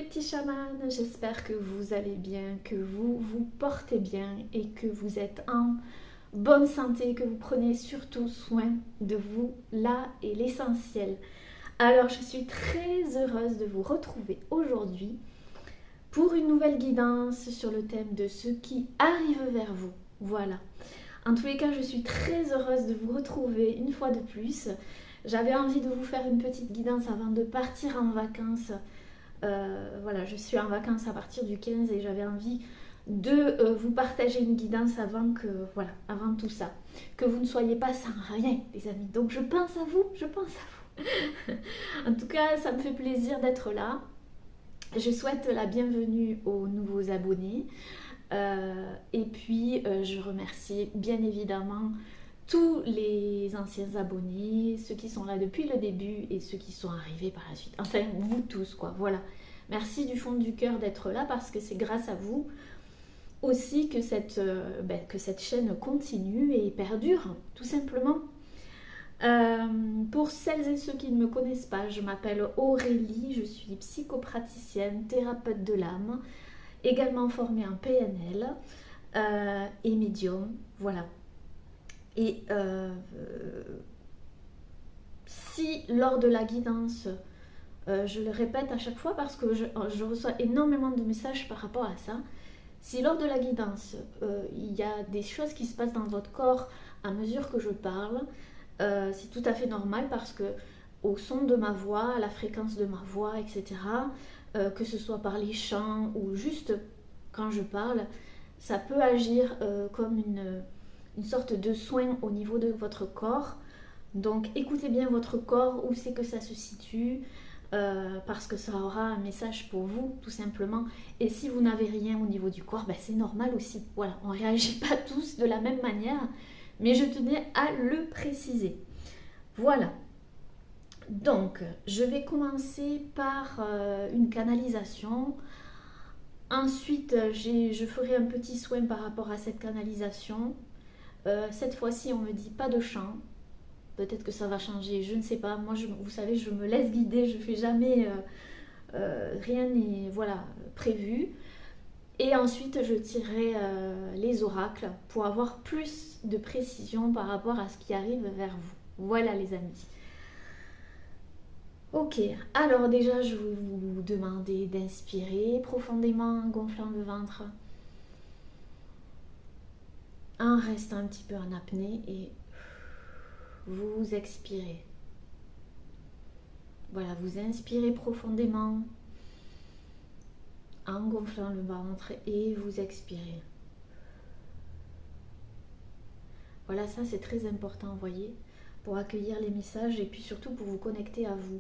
petits chamans, j'espère que vous allez bien, que vous vous portez bien et que vous êtes en bonne santé, que vous prenez surtout soin de vous, là est l'essentiel. Alors je suis très heureuse de vous retrouver aujourd'hui pour une nouvelle guidance sur le thème de ce qui arrive vers vous. Voilà. En tous les cas, je suis très heureuse de vous retrouver une fois de plus. J'avais envie de vous faire une petite guidance avant de partir en vacances. Voilà, je suis en vacances à partir du 15 et j'avais envie de vous partager une guidance avant tout ça. Que vous ne soyez pas sans rien, les amis. Donc je pense à vous, je pense à vous. En tout cas, ça me fait plaisir d'être là. Je souhaite la bienvenue aux nouveaux abonnés. Et puis, je remercie bien évidemment tous les anciens abonnés, ceux qui sont là depuis le début et ceux qui sont arrivés par la suite. Enfin, vous tous, quoi. Voilà. Merci du fond du cœur d'être là parce que c'est grâce à vous aussi que cette chaîne continue et perdure, tout simplement. Pour celles et ceux qui ne me connaissent pas, je m'appelle Aurélie, je suis psychopraticienne, thérapeute de l'âme, également formée en PNL et médium, voilà. Et si lors de la guidance, je le répète à chaque fois parce que je reçois énormément de messages par rapport à ça, si lors de la guidance, il y a des choses qui se passent dans votre corps à mesure que je parle, c'est tout à fait normal parce que au son de ma voix, à la fréquence de ma voix, etc., que ce soit par les chants ou juste quand je parle, ça peut agir comme une sorte de soin au niveau de votre corps. Donc écoutez bien votre corps, où c'est que ça se situe, parce que ça aura un message pour vous, tout simplement. Et si vous n'avez rien au niveau du corps, c'est normal aussi. Voilà, on ne réagit pas tous de la même manière, mais je tenais à le préciser. Voilà. Donc, je vais commencer par une canalisation. Ensuite, je ferai un petit soin par rapport à cette canalisation. Cette fois-ci, on me dit pas de chant. Peut-être que ça va changer, je ne sais pas. Moi, vous savez, je me laisse guider. Je ne fais jamais rien n'est prévu. Et ensuite, je tirerai les oracles pour avoir plus de précision par rapport à ce qui arrive vers vous. Voilà, les amis. Ok, alors déjà, je vais vous demander d'inspirer profondément en gonflant le ventre. En restant un petit peu en apnée et vous expirez. Voilà, vous inspirez profondément en gonflant le ventre et vous expirez. Voilà, ça c'est très important, vous voyez, pour accueillir les messages et puis surtout pour vous connecter à vous.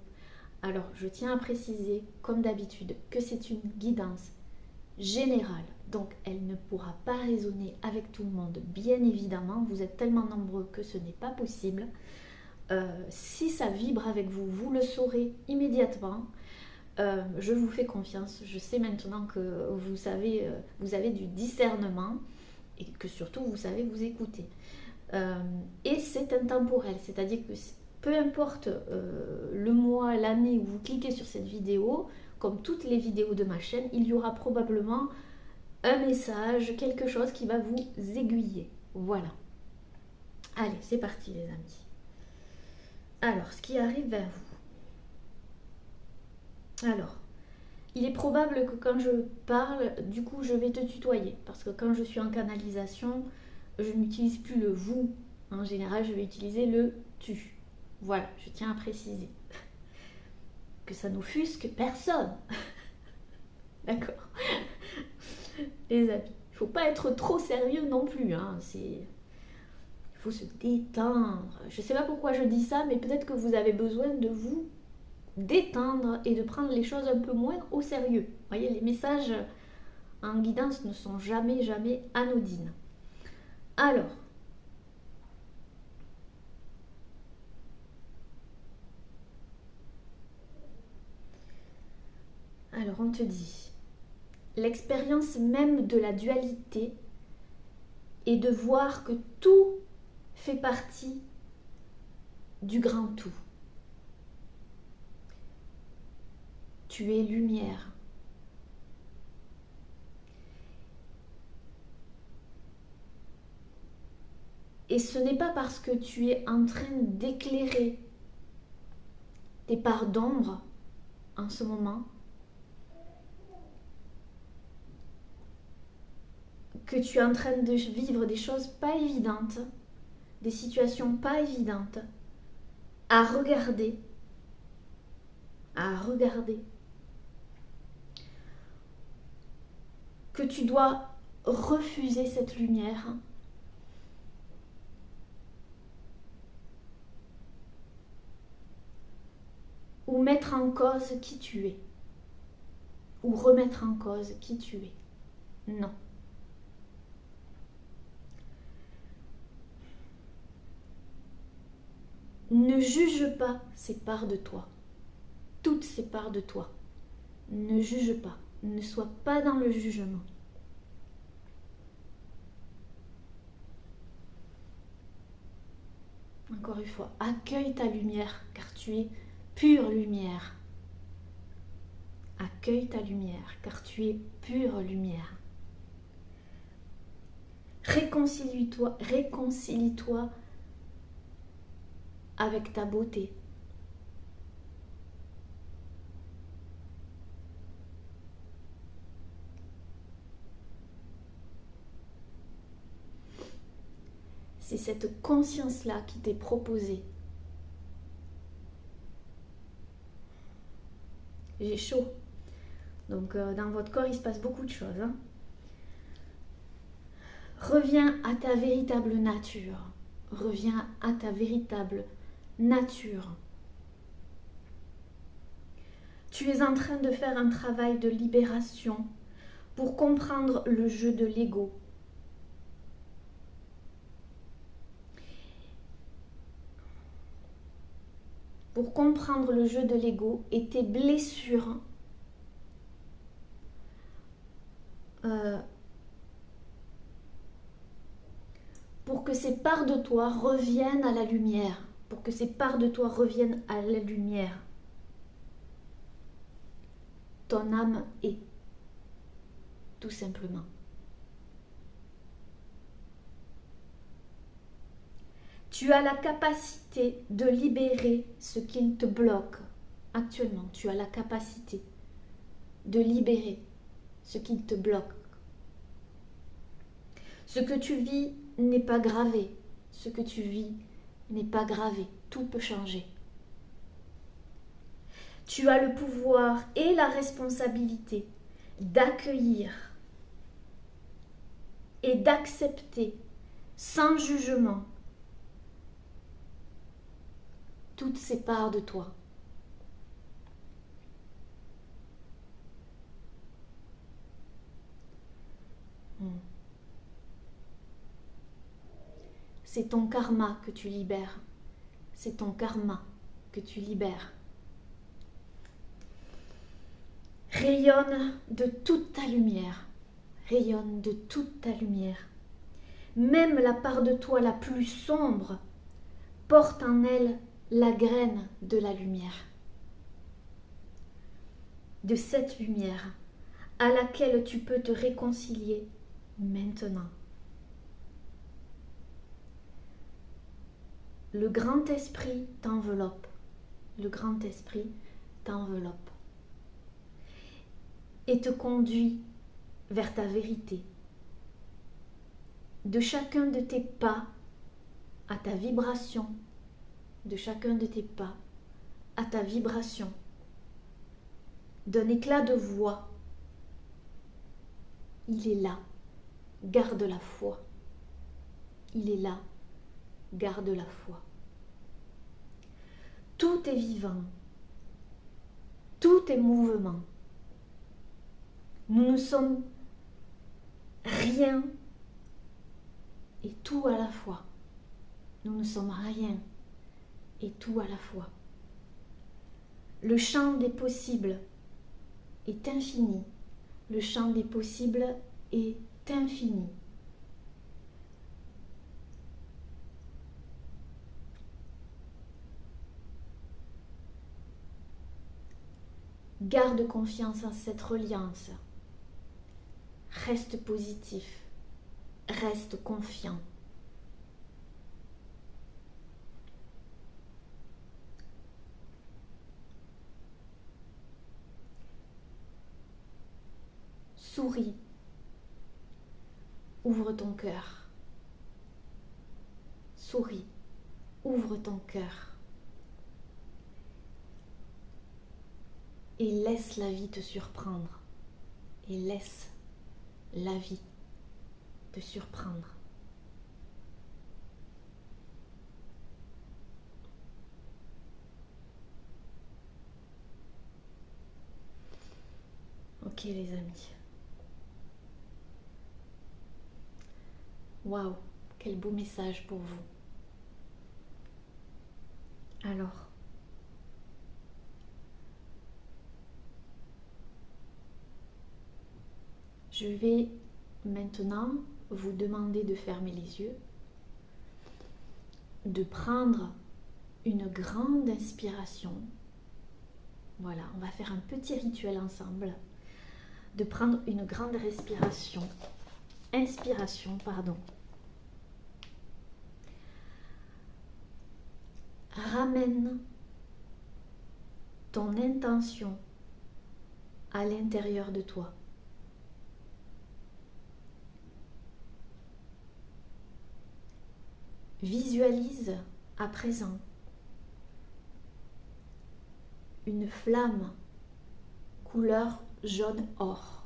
Alors, je tiens à préciser, comme d'habitude, que c'est une guidance générale. Donc, elle ne pourra pas résonner avec tout le monde, bien évidemment. Vous êtes tellement nombreux que ce n'est pas possible. Si ça vibre avec vous, vous le saurez immédiatement. Je vous fais confiance. Je sais maintenant que vous savez, vous avez du discernement et que surtout, vous savez vous écouter. Et c'est intemporel, c'est-à-dire que peu importe le mois, l'année où vous cliquez sur cette vidéo, comme toutes les vidéos de ma chaîne, il y aura probablement un message, quelque chose qui va vous aiguiller. Voilà. Allez, c'est parti les amis. Alors, ce qui arrive vers vous. Alors, il est probable que quand je parle, du coup, je vais te tutoyer. Parce que quand je suis en canalisation, je n'utilise plus le vous. En général, je vais utiliser le tu. Voilà, je tiens à préciser. Que ça n'offusque personne. D'accord. Les amis, il ne faut pas être trop sérieux non plus. Il faut se détendre. Je ne sais pas pourquoi je dis ça, mais peut-être que vous avez besoin de vous détendre et de prendre les choses un peu moins au sérieux. Vous voyez, les messages en guidance ne sont jamais, jamais anodines. Alors, on te dit, l'expérience même de la dualité est de voir que tout fait partie du grand tout. Tu es lumière, Et ce n'est pas parce que tu es en train d'éclairer tes parts d'ombre en ce moment que tu es en train de vivre des choses pas évidentes, des situations pas évidentes, à regarder, que tu dois refuser cette lumière ou mettre en cause qui tu es, ou remettre en cause qui tu es. Non. Ne juge pas ces parts de toi, toutes ces parts de toi. Ne juge pas, ne sois pas dans le jugement. Encore une fois, accueille ta lumière, car tu es pure lumière. Accueille ta lumière, car tu es pure lumière. Réconcilie-toi avec ta beauté. C'est cette conscience-là qui t'est proposée. J'ai chaud. Donc dans votre corps, il se passe beaucoup de choses. Hein. Reviens à ta véritable nature. Reviens à ta véritable nature. Tu es en train de faire un travail de libération pour comprendre le jeu de l'ego. Pour comprendre le jeu de l'ego et tes blessures pour que ces parts de toi reviennent à la lumière. Pour que ces parts de toi reviennent à la lumière. Ton âme est, tout simplement. Tu as la capacité de libérer ce qui te bloque. Actuellement, tu as la capacité de libérer ce qui te bloque. Ce que tu vis n'est pas gravé. Ce que tu vis n'est pas gravé. Tout peut changer. Tu as le pouvoir et la responsabilité d'accueillir et d'accepter sans jugement toutes ces parts de toi. C'est ton karma que tu libères. C'est ton karma que tu libères. Rayonne de toute ta lumière. Rayonne de toute ta lumière. Même la part de toi la plus sombre porte en elle la graine de la lumière. De cette lumière à laquelle tu peux te réconcilier maintenant. Le grand esprit t'enveloppe. Le grand esprit t'enveloppe. Et te conduit vers ta vérité. De chacun de tes pas à ta vibration. De chacun de tes pas à ta vibration. D'un éclat de voix. Il est là. Garde la foi. Il est là. Garde la foi. Tout est vivant. Tout est mouvement. Nous ne sommes rien et tout à la fois. Nous ne sommes rien et tout à la fois. Le champ des possibles est infini. Le champ des possibles est infini. Garde confiance en cette reliance. Reste positif. Reste confiant. Souris. Ouvre ton cœur. Souris. Ouvre ton cœur. Et laisse la vie te surprendre. Et laisse la vie te surprendre. Ok les amis. Waouh, quel beau message pour vous. Alors, je vais maintenant vous demander de fermer les yeux, de prendre une grande inspiration. Voilà, on va faire un petit rituel ensemble. De prendre une grande inspiration, pardon. Ramène ton intention à l'intérieur de toi. Visualise à présent une flamme couleur jaune or.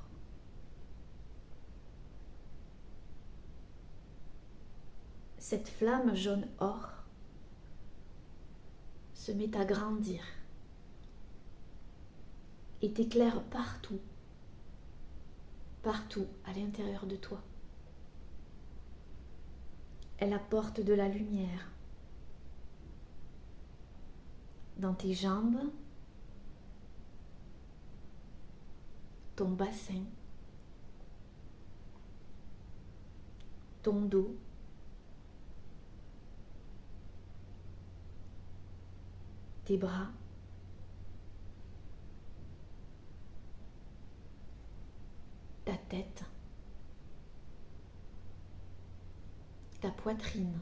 Cette flamme jaune or se met à grandir et t'éclaire partout, partout à l'intérieur de toi. Elle apporte de la lumière dans tes jambes, ton bassin, ton dos, tes bras, ta tête, ta poitrine,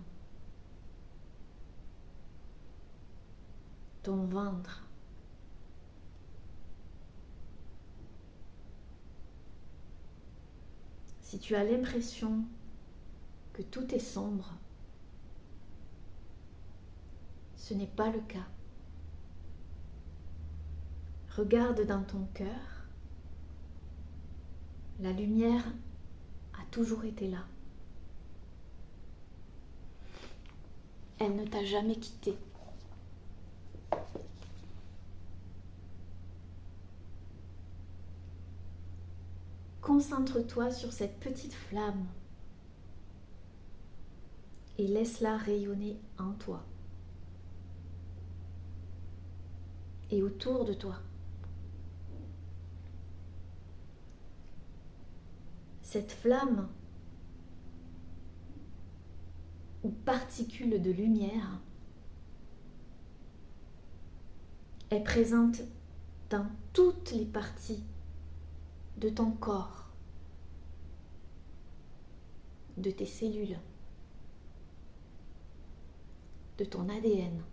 ton ventre, si tu as l'impression que tout est sombre, ce n'est pas le cas. Regarde dans ton cœur, la lumière a toujours été là. Elle ne t'a jamais quitté. Concentre-toi sur cette petite flamme et laisse-la rayonner en toi et autour de toi. Cette flamme ou particule de lumière est présente dans toutes les parties de ton corps, de tes cellules, de ton ADN.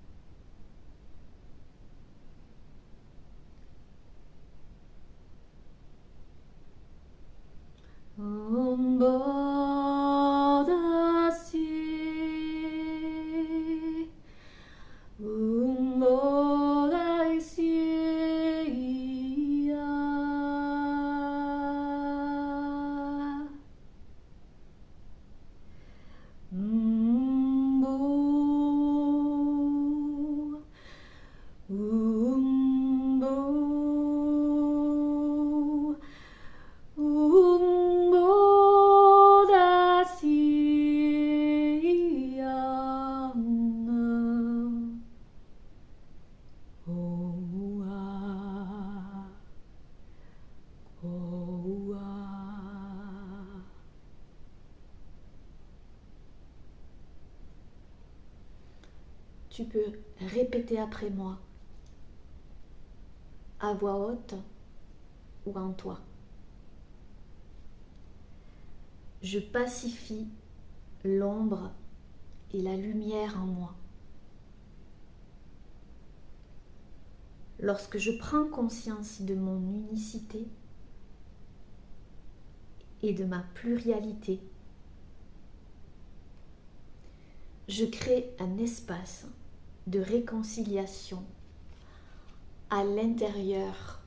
Tu peux répéter après moi, à voix haute ou en toi. Je pacifie l'ombre et la lumière en moi. Lorsque je prends conscience de mon unicité, et de ma pluralité. Je crée un espace de réconciliation à l'intérieur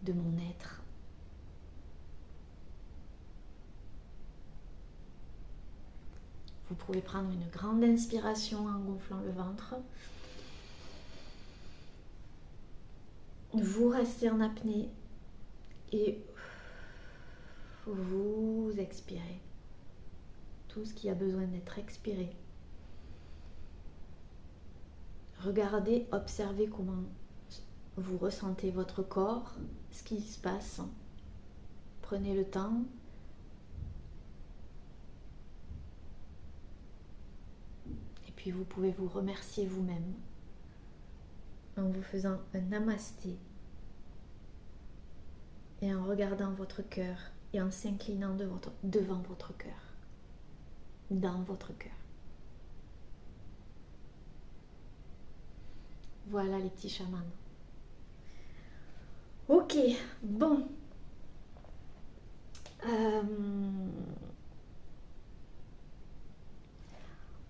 de mon être. Vous pouvez prendre une grande inspiration en gonflant le ventre. Vous restez en apnée et vous expirez tout ce qui a besoin d'être expiré. Regardez, observez comment vous ressentez votre corps, ce qui se passe. Prenez le temps. Et puis vous pouvez vous remercier vous-même en vous faisant un namasté et en regardant votre cœur et en s'inclinant devant votre cœur, dans votre cœur. Voilà les petits chamans. Ok, bon.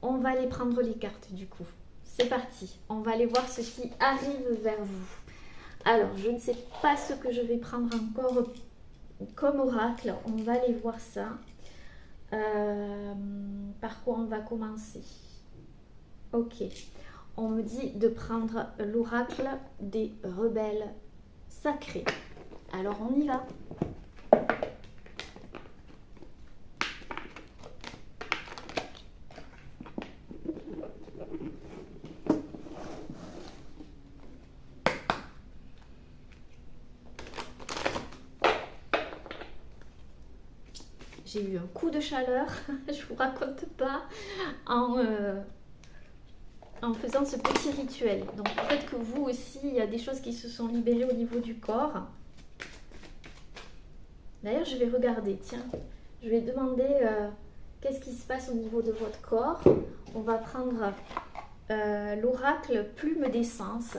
On va aller prendre les cartes du coup. C'est parti. On va aller voir ce qui arrive vers vous. Alors, je ne sais pas ce que je vais prendre encore comme oracle. On va aller voir ça. Par quoi on va commencer? Ok. On me dit de prendre l'oracle des rebelles sacrés. Alors, on y va. J'ai eu un coup de chaleur, je vous raconte pas, en faisant ce petit rituel. Donc peut-être que vous aussi, il y a des choses qui se sont libérées au niveau du corps. D'ailleurs, je vais regarder, tiens, je vais demander qu'est-ce qui se passe au niveau de votre corps. On va prendre l'oracle Plume d'essence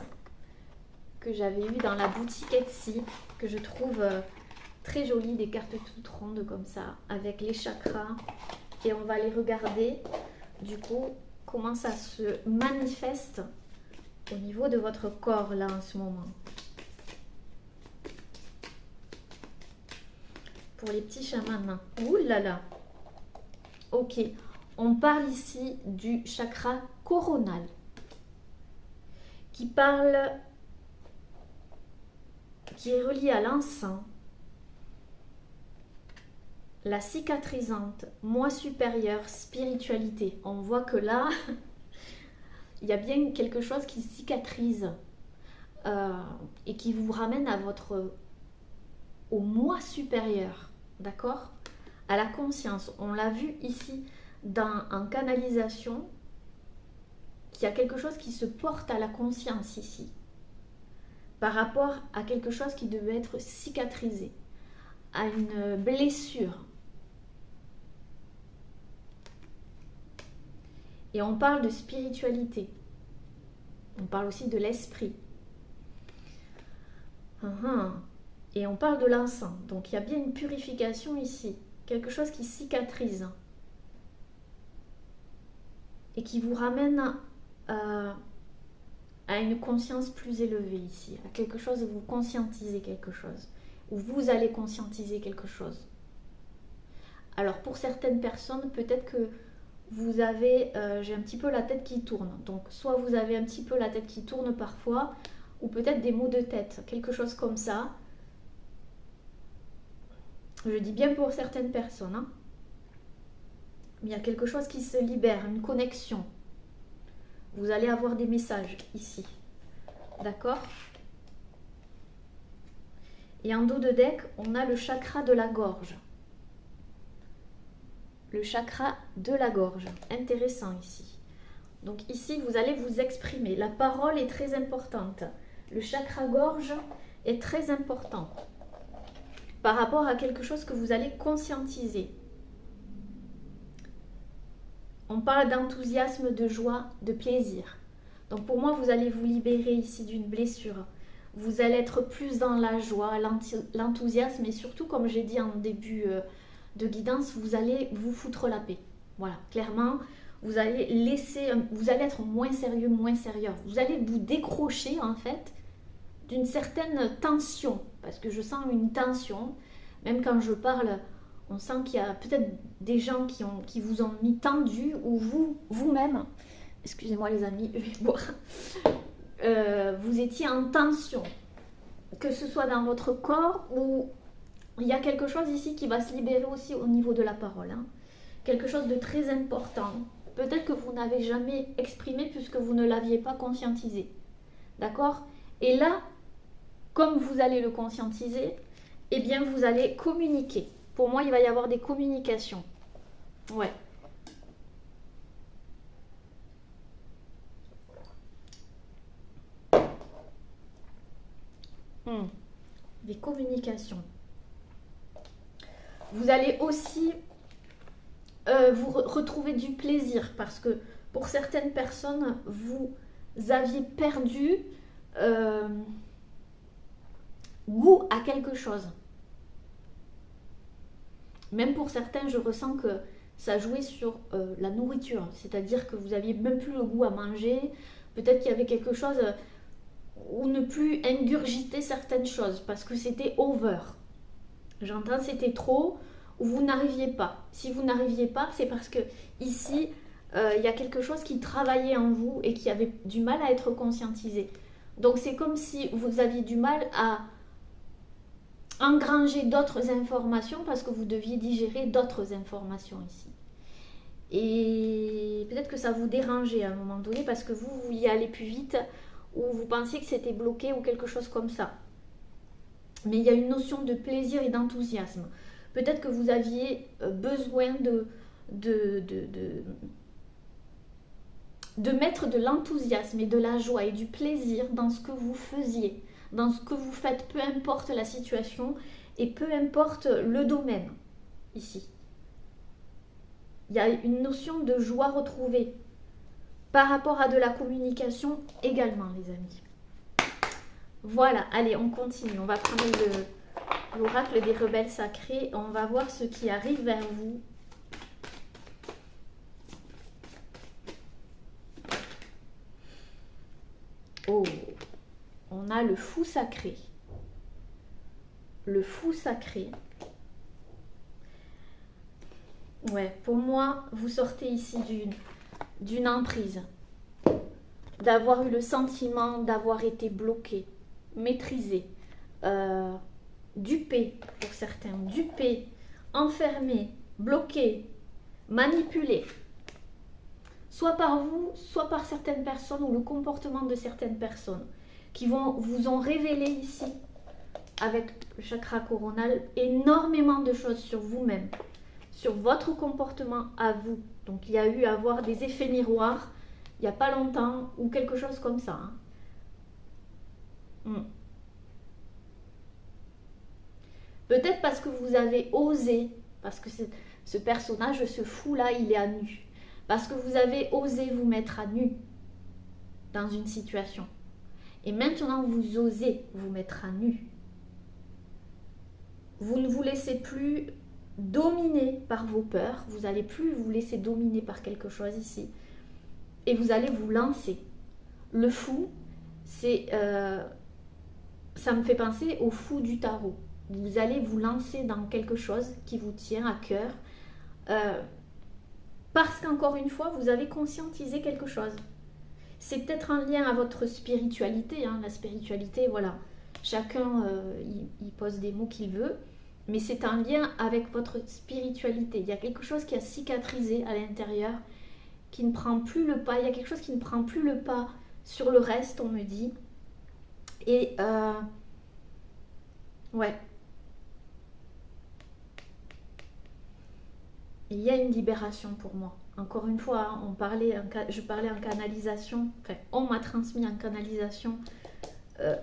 que j'avais eu dans la boutique Etsy, que je trouve très jolie, des cartes toutes rondes comme ça, avec les chakras. Et on va les regarder, du coup, comment ça se manifeste au niveau de votre corps, là, en ce moment. Pour les petits chamans. Ouh là là. Ok, on parle ici du chakra coronal, qui est relié à l'encens, la cicatrisante, moi supérieur, spiritualité. On voit que là, il y a bien quelque chose qui cicatrise et qui vous ramène à au moi supérieur, d'accord? À la conscience. On l'a vu ici en canalisation, qu'il y a quelque chose qui se porte à la conscience ici, par rapport à quelque chose qui devait être cicatrisé, à une blessure. Et on parle de spiritualité. On parle aussi de l'esprit. Et on parle de l'encens. Donc il y a bien une purification ici. Quelque chose qui cicatrise. Et qui vous ramène à une conscience plus élevée ici. À quelque chose où vous conscientisez quelque chose. Où vous allez conscientiser quelque chose. Alors pour certaines personnes, peut-être que vous avez, j'ai un petit peu la tête qui tourne. Donc soit vous avez un petit peu la tête qui tourne parfois, ou peut-être des maux de tête, quelque chose comme ça. Je dis bien pour certaines personnes. Hein. Mais il y a quelque chose qui se libère, une connexion. Vous allez avoir des messages ici. D'accord? Et en dos de deck, on a le chakra de la gorge. Le chakra de la gorge. Intéressant ici. Donc ici, vous allez vous exprimer. La parole est très importante. Le chakra gorge est très important par rapport à quelque chose que vous allez conscientiser. On parle d'enthousiasme, de joie, de plaisir. Donc pour moi, vous allez vous libérer ici d'une blessure. Vous allez être plus dans la joie, l'enthousiasme et surtout, comme j'ai dit en début de guidance, vous allez vous foutre la paix. Voilà, clairement, vous allez vous allez être moins sérieux, moins sérieux. Vous allez vous décrocher en fait d'une certaine tension, parce que je sens une tension. Même quand je parle, on sent qu'il y a peut-être des gens qui vous ont mis tendu, ou vous-même, excusez-moi les amis, je vais boire, vous étiez en tension, que ce soit dans votre corps ou il y a quelque chose ici qui va se libérer aussi au niveau de la parole. Hein. Quelque chose de très important. Peut-être que vous n'avez jamais exprimé puisque vous ne l'aviez pas conscientisé. D'accord? Et là, comme vous allez le conscientiser, eh bien vous allez communiquer. Pour moi, il va y avoir des communications. Ouais. Des communications. Vous allez aussi vous retrouver du plaisir parce que pour certaines personnes, vous aviez perdu goût à quelque chose. Même pour certains, je ressens que ça jouait sur la nourriture. C'est-à-dire que vous n'aviez même plus le goût à manger. Peut-être qu'il y avait quelque chose ou ne plus ingurgiter certaines choses parce que c'était over. J'entends c'était trop ou vous n'arriviez pas. Si vous n'arriviez pas, c'est parce que ici, il y a quelque chose qui travaillait en vous et qui avait du mal à être conscientisé. Donc c'est comme si vous aviez du mal à engranger d'autres informations parce que vous deviez digérer d'autres informations ici. Et peut-être que ça vous dérangeait à un moment donné parce que vous vouliez aller plus vite ou vous pensiez que c'était bloqué ou quelque chose comme ça. Mais il y a une notion de plaisir et d'enthousiasme. Peut-être que vous aviez besoin de mettre de l'enthousiasme et de la joie et du plaisir dans ce que vous faisiez, dans ce que vous faites, peu importe la situation et peu importe le domaine ici. Il y a une notion de joie retrouvée par rapport à de la communication également, les amis. Voilà, allez, on continue. On va prendre l'oracle des rebelles sacrés. On va voir ce qui arrive vers vous. Oh, on a le fou sacré. Le fou sacré. Ouais, pour moi, vous sortez ici d'une emprise. D'avoir eu le sentiment d'avoir été bloqué, maîtrisé, dupé pour certains, dupé, enfermé, bloqué, manipulé. Soit par vous, soit par certaines personnes ou le comportement de certaines personnes qui vous ont révélé ici, avec le chakra coronal, énormément de choses sur vous-même, sur votre comportement à vous. Donc il y a eu à avoir des effets miroirs il n'y a pas longtemps ou quelque chose comme ça. Peut-être parce que vous avez osé, parce que ce personnage, ce fou-là, il est à nu. Parce que vous avez osé vous mettre à nu dans une situation. Et maintenant, vous osez vous mettre à nu. Vous ne vous laissez plus dominer par vos peurs. Vous n'allez plus vous laisser dominer par quelque chose ici. Et vous allez vous lancer. Le fou, c'est... ça me fait penser au fou du tarot. Vous allez vous lancer dans quelque chose qui vous tient à cœur. Parce qu'encore une fois, vous avez conscientisé quelque chose. C'est peut-être en lien à votre spiritualité. Hein. La spiritualité, voilà. Chacun, il pose des mots qu'il veut. Mais c'est en lien avec votre spiritualité. Il y a quelque chose qui a cicatrisé à l'intérieur, qui ne prend plus le pas. Il y a quelque chose qui ne prend plus le pas sur le reste, on me dit. Et ouais. Il y a une libération pour moi. Encore une fois, hein, je parlais en canalisation. Enfin, on m'a transmis en canalisation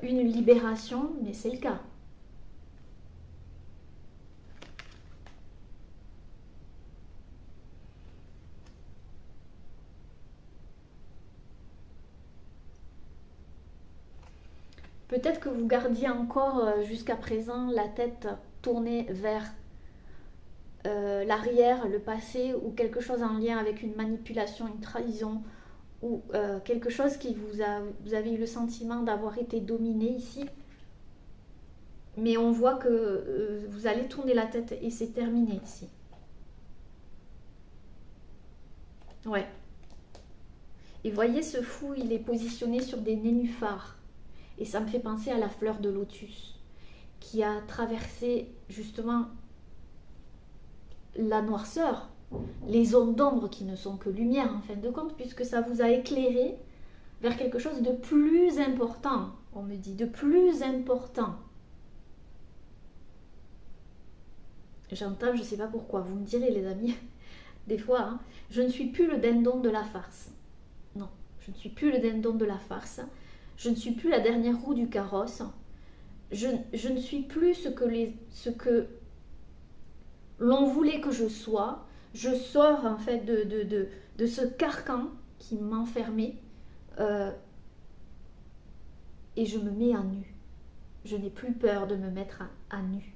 une libération, mais c'est le cas. Peut-être que vous gardiez encore jusqu'à présent la tête tournée vers l'arrière, le passé, ou quelque chose en lien avec une manipulation, une trahison, ou quelque chose qui vous avez eu le sentiment d'avoir été dominé ici. Mais on voit que vous allez tourner la tête et c'est terminé ici. Ouais. Et voyez, ce fou, il est positionné sur des nénuphars. Et ça me fait penser à la fleur de lotus, qui a traversé justement la noirceur, les zones d'ombre qui ne sont que lumière en fin de compte, puisque ça vous a éclairé vers quelque chose de plus important. On me dit de plus important. J'entends, je ne sais pas pourquoi, vous me direz les amis, des fois, hein, je ne suis plus le dindon de la farce. Non, je ne suis plus le dindon de la farce. Je ne suis plus la dernière roue du carrosse. Je ne suis plus ce que l'on voulait que je sois. Je sors en fait de ce carcan qui m'enfermait et je me mets à nu. Je n'ai plus peur de me mettre à nu.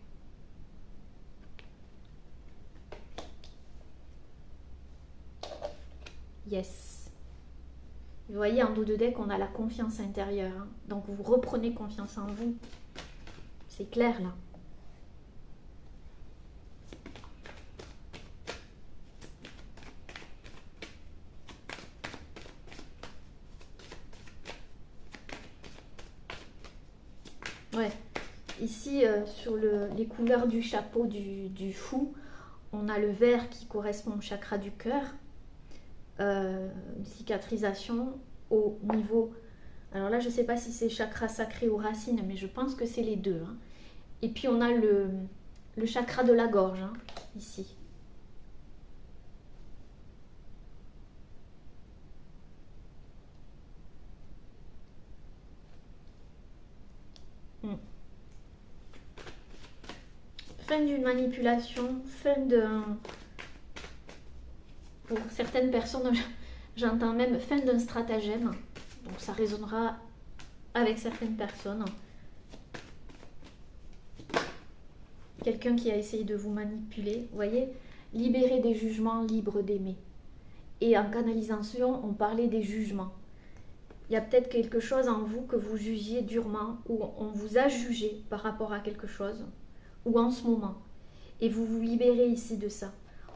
Yes. Vous voyez, en dos de deck, on a la confiance intérieure. Hein. Donc, vous reprenez confiance en vous. C'est clair, là. Ouais. Ici, sur les couleurs du chapeau du fou, on a le vert qui correspond au chakra du cœur. Une cicatrisation au niveau... Alors là, je ne sais pas si c'est chakra sacré ou racine, mais je pense que c'est les deux. Hein. Et puis, on a le chakra de la gorge, hein, ici. Fin d'une manipulation, fin d'un... Pour certaines personnes, j'entends même fin d'un stratagème. Donc ça résonnera avec certaines personnes. Quelqu'un qui a essayé de vous manipuler, vous voyez, libérer des jugements, libre d'aimer. Et en canalisation, on parlait des jugements. Il y a peut-être quelque chose en vous que vous jugiez durement, ou on vous a jugé par rapport à quelque chose, ou en ce moment. Et vous vous libérez ici de ça.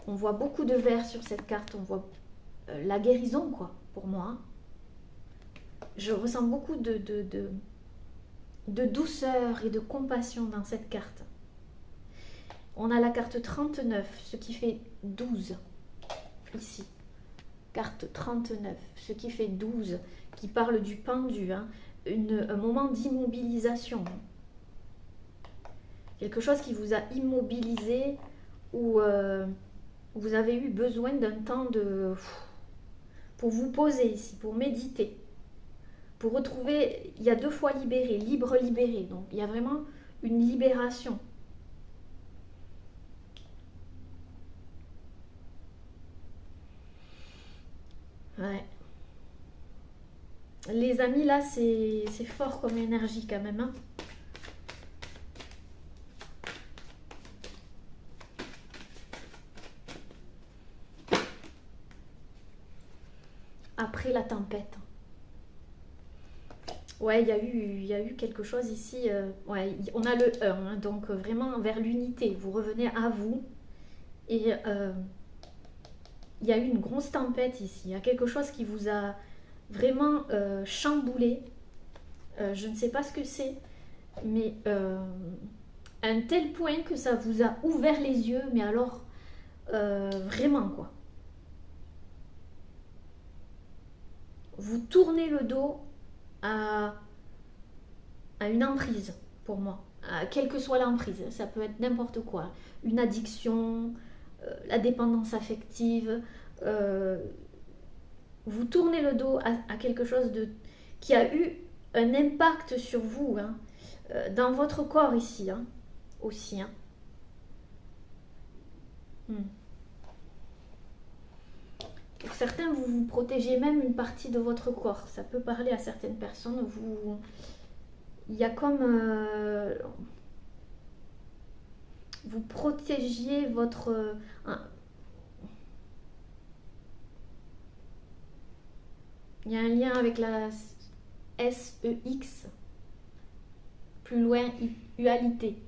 On voit beaucoup de vert sur cette carte, on voit la guérison, quoi, pour moi. Je ressens beaucoup de douceur et de compassion dans cette carte. On a la carte 39, ce qui fait 12, ici. Carte 39, ce qui fait 12, qui parle du pendu, hein, un moment d'immobilisation. Quelque chose qui vous a immobilisé ou vous avez eu besoin d'un temps pour vous poser ici, pour méditer, pour retrouver, il y a 2 fois libéré, libre libéré, donc il y a vraiment une libération. Ouais. Les amis, là, c'est fort comme énergie quand même, hein. Après la tempête. Ouais, il y a eu quelque chose ici. Ouais, on a le 1, hein, donc vraiment vers l'unité. Vous revenez à vous. Et il y a eu une grosse tempête ici. Il y a quelque chose qui vous a vraiment chamboulé. Je ne sais pas ce que c'est, mais à un tel point que ça vous a ouvert les yeux. Mais alors, vraiment quoi. Vous tournez le dos à une emprise, pour moi. Quelle que soit l'emprise, ça peut être n'importe quoi. Une addiction, la dépendance affective. Vous tournez le dos à quelque chose qui a eu un impact sur vous, hein, dans votre corps ici, hein, aussi. Hein. Pour certains, vous vous protégez même une partie de votre corps. Ça peut parler à certaines personnes. il y a comme vous protégiez votre il y a un lien avec la SEX, plus loin ualité.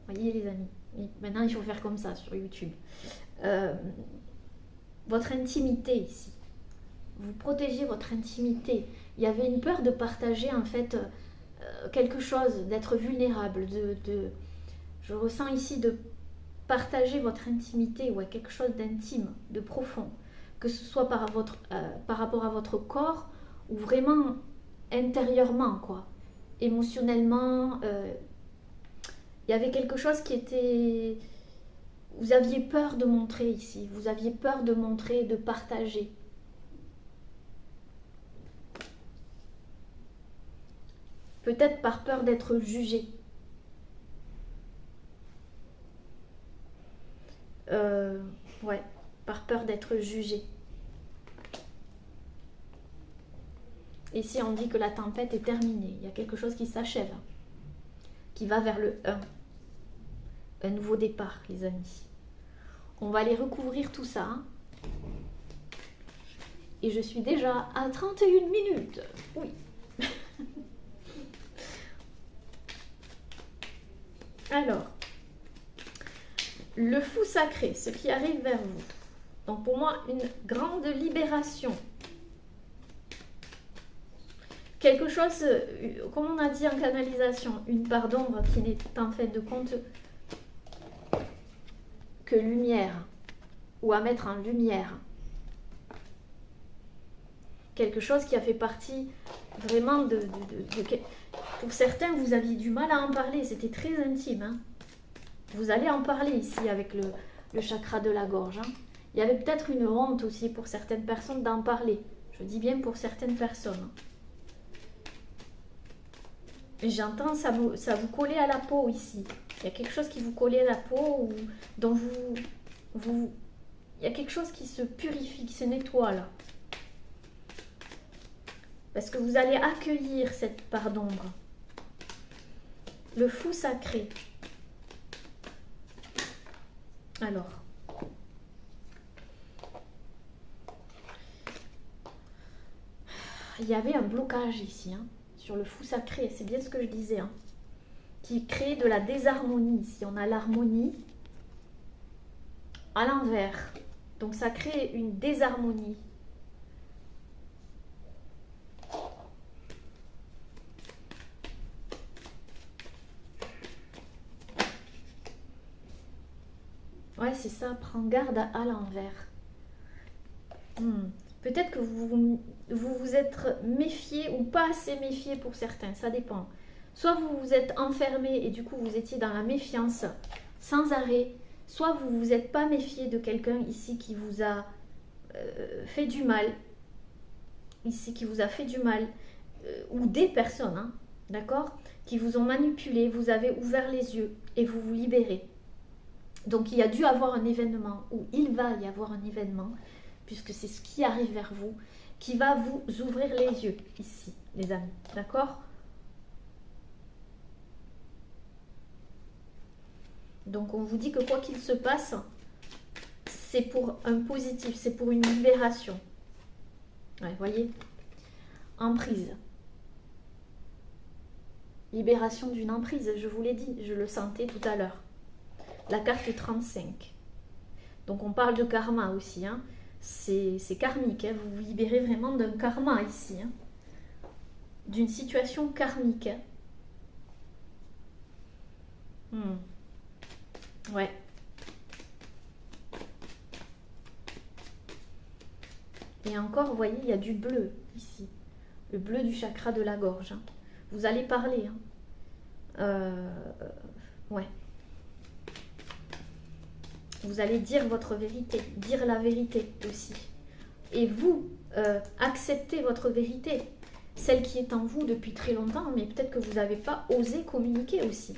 Voyez les amis, et maintenant il faut faire comme ça sur YouTube. Votre intimité ici, vous protégez votre intimité. Il y avait une peur de partager en fait quelque chose, d'être vulnérable, je ressens ici de partager votre intimité, ouais, quelque chose d'intime, de profond, que ce soit par rapport à votre corps ou vraiment intérieurement, quoi, émotionnellement. Il y avait quelque chose qui était... Vous aviez peur de montrer ici, vous aviez peur de montrer, de partager. Peut-être par peur d'être jugé. Ouais, par peur d'être jugé. Ici, on dit que la tempête est terminée. Il y a quelque chose qui s'achève, qui va vers le 1. Un nouveau départ, les amis. On va aller recouvrir tout ça. Et je suis déjà à 31 minutes. Oui. Alors, le fou sacré, ce qui arrive vers vous. Donc pour moi, une grande libération. Quelque chose, comme on a dit en canalisation, une part d'ombre qui n'est en fait de compte que lumière, ou à mettre en lumière. Quelque chose qui a fait partie vraiment de... Pour certains, vous aviez du mal à en parler, c'était très intime. Hein. Vous allez en parler ici avec le chakra de la gorge. Hein. Il y avait peut-être une honte aussi pour certaines personnes d'en parler. Je dis bien pour certaines personnes. J'entends ça vous coller à la peau ici. Il y a quelque chose qui vous collait à la peau ou dont il y a quelque chose qui se purifie, qui se nettoie là. Parce que vous allez accueillir cette part d'ombre. Le fou sacré. Alors. Il y avait un blocage ici, hein, sur le fou sacré. C'est bien ce que je disais. Hein, qui crée de la désharmonie. Ici, on a l'harmonie à l'envers. Donc, ça crée une désharmonie. Ouais, c'est ça. Prends garde à l'envers. Peut-être que vous êtes méfié ou pas assez méfié pour certains. Ça dépend. Soit vous vous êtes enfermé et du coup, vous étiez dans la méfiance sans arrêt. Soit vous ne vous êtes pas méfié de quelqu'un ici qui vous a fait du mal. Ici, qui vous a fait du mal. Ou des personnes, hein, d'accord, qui vous ont manipulé. Vous avez ouvert les yeux et vous vous libérez. Donc, il y a dû avoir un événement, ou il va y avoir un événement, puisque c'est ce qui arrive vers vous, qui va vous ouvrir les yeux, ici, les amis, d'accord? Donc, on vous dit que quoi qu'il se passe, c'est pour un positif, c'est pour une libération. Ouais, voyez? Emprise. Libération d'une emprise, je vous l'ai dit, je le sentais tout à l'heure. La carte 35. Donc on parle de karma aussi. Hein. C'est karmique. Hein. Vous vous libérez vraiment d'un karma ici. Hein. D'une situation karmique. Hein. Ouais. Et encore, vous voyez, il y a du bleu ici. Le bleu du chakra de la gorge. Hein. Vous allez parler. Hein. Ouais. Vous allez dire votre vérité, dire la vérité aussi. Et vous, acceptez votre vérité, celle qui est en vous depuis très longtemps, mais peut-être que vous n'avez pas osé communiquer aussi.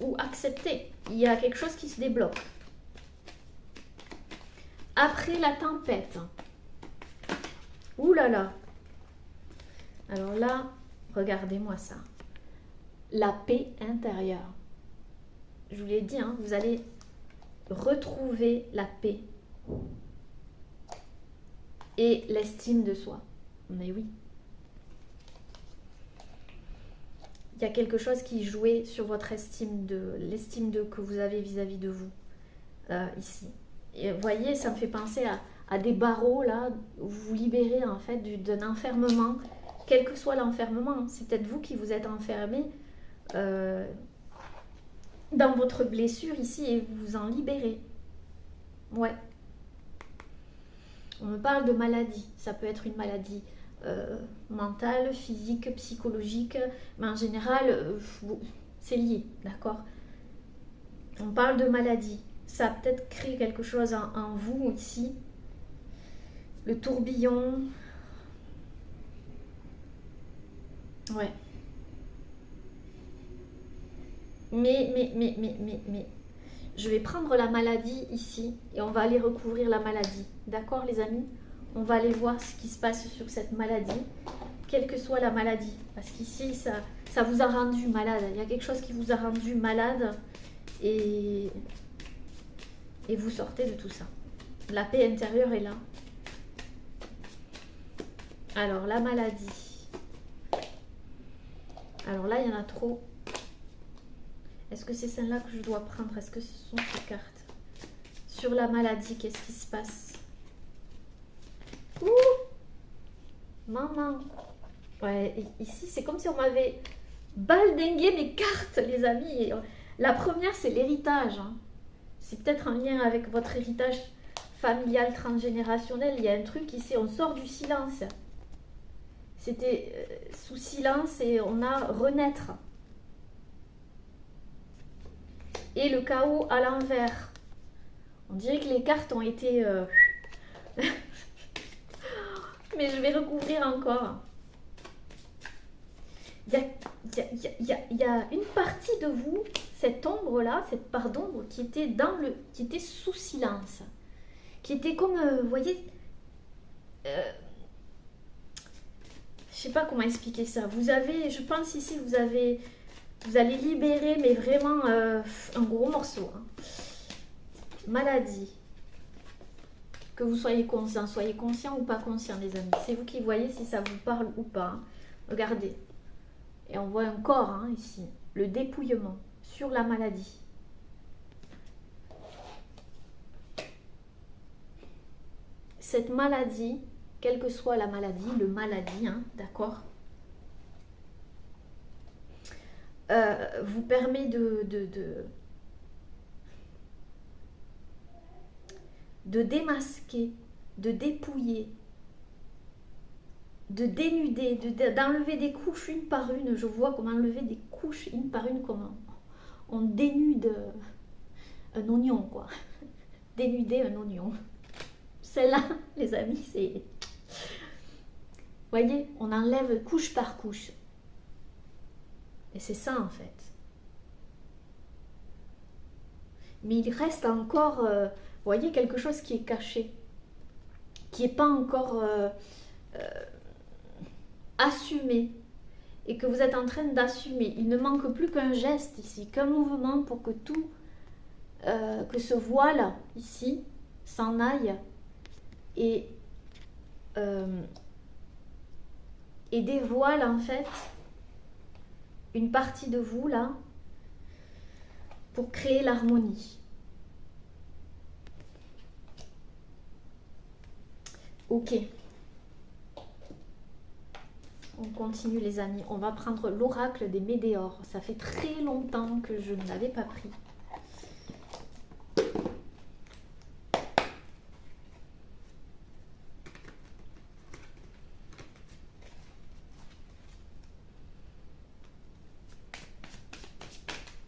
Ou accepter. Il y a quelque chose qui se débloque. Après la tempête. Ouh là là. Alors là, regardez-moi ça. la paix intérieure. Je vous l'ai dit, hein, vous allez retrouver la paix et l'estime de soi. Mais oui. Il y a quelque chose qui jouait sur votre estime l'estime que vous avez vis-à-vis de vous ici. Et vous voyez, ça me fait penser à des barreaux là, où vous vous libérez en fait d'un enfermement, quel que soit l'enfermement. C'est peut-être vous qui vous êtes enfermé dans votre blessure ici et vous vous en libérez. Ouais. On me parle de maladie. Ça peut être une maladie mentale, physique, psychologique, mais en général, c'est lié, d'accord? On parle de maladie. Ça a peut-être créé quelque chose en vous ici. Le tourbillon. Ouais. Mais. Je vais prendre la maladie ici et on va aller recouvrir la maladie. D'accord, les amis? On va aller voir ce qui se passe sur cette maladie, quelle que soit la maladie. Parce qu'ici, ça vous a rendu malade. Il y a quelque chose qui vous a rendu malade et vous sortez de tout ça. La paix intérieure est là. Alors, la maladie. Alors là, il y en a trop. Est-ce que c'est celle-là que je dois prendre? Est-ce que ce sont ces cartes? Sur la maladie, qu'est-ce qui se passe? Ouh! Maman! Ouais, ici, c'est comme si on m'avait baldingué mes cartes, les amis. Et la première, c'est l'héritage. Hein. C'est peut-être en lien avec votre héritage familial transgénérationnel. Il y a un truc ici, on sort du silence. C'était sous silence et on a renaître. Et le chaos à l'envers. On dirait que les cartes ont été... Mais je vais recouvrir encore. Il y a une partie de vous, cette ombre-là, cette part d'ombre qui était sous silence. Qui était comme, vous voyez... je sais pas comment expliquer ça. Vous avez, je pense ici, vous allez libérer, mais vraiment un gros morceau. Hein. Maladie. Que vous soyez conscient ou pas conscient, les amis. C'est vous qui voyez si ça vous parle ou pas. Hein. Regardez. Et on voit un corps hein, ici. Le dépouillement sur la maladie. Cette maladie, quelle que soit la maladie, le maladie, hein, d'accord, vous permet de démasquer, de dépouiller, de dénuder, d'enlever des couches une par une. Je vois comment enlever des couches une par une, comment on dénude un oignon, quoi. Dénuder un oignon. Celle-là, les amis, c'est... Voyez, on enlève couche par couche. Et c'est ça, en fait. Mais il reste encore, voyez, quelque chose qui est caché. Qui n'est pas encore assumé. Et que vous êtes en train d'assumer. Il ne manque plus qu'un geste ici, qu'un mouvement pour que tout, que ce voile ici s'en aille et dévoile en fait une partie de vous là pour créer l'harmonie. Ok. On continue les amis. On va prendre l'oracle des météores. Ça fait très longtemps que je ne l'avais pas pris.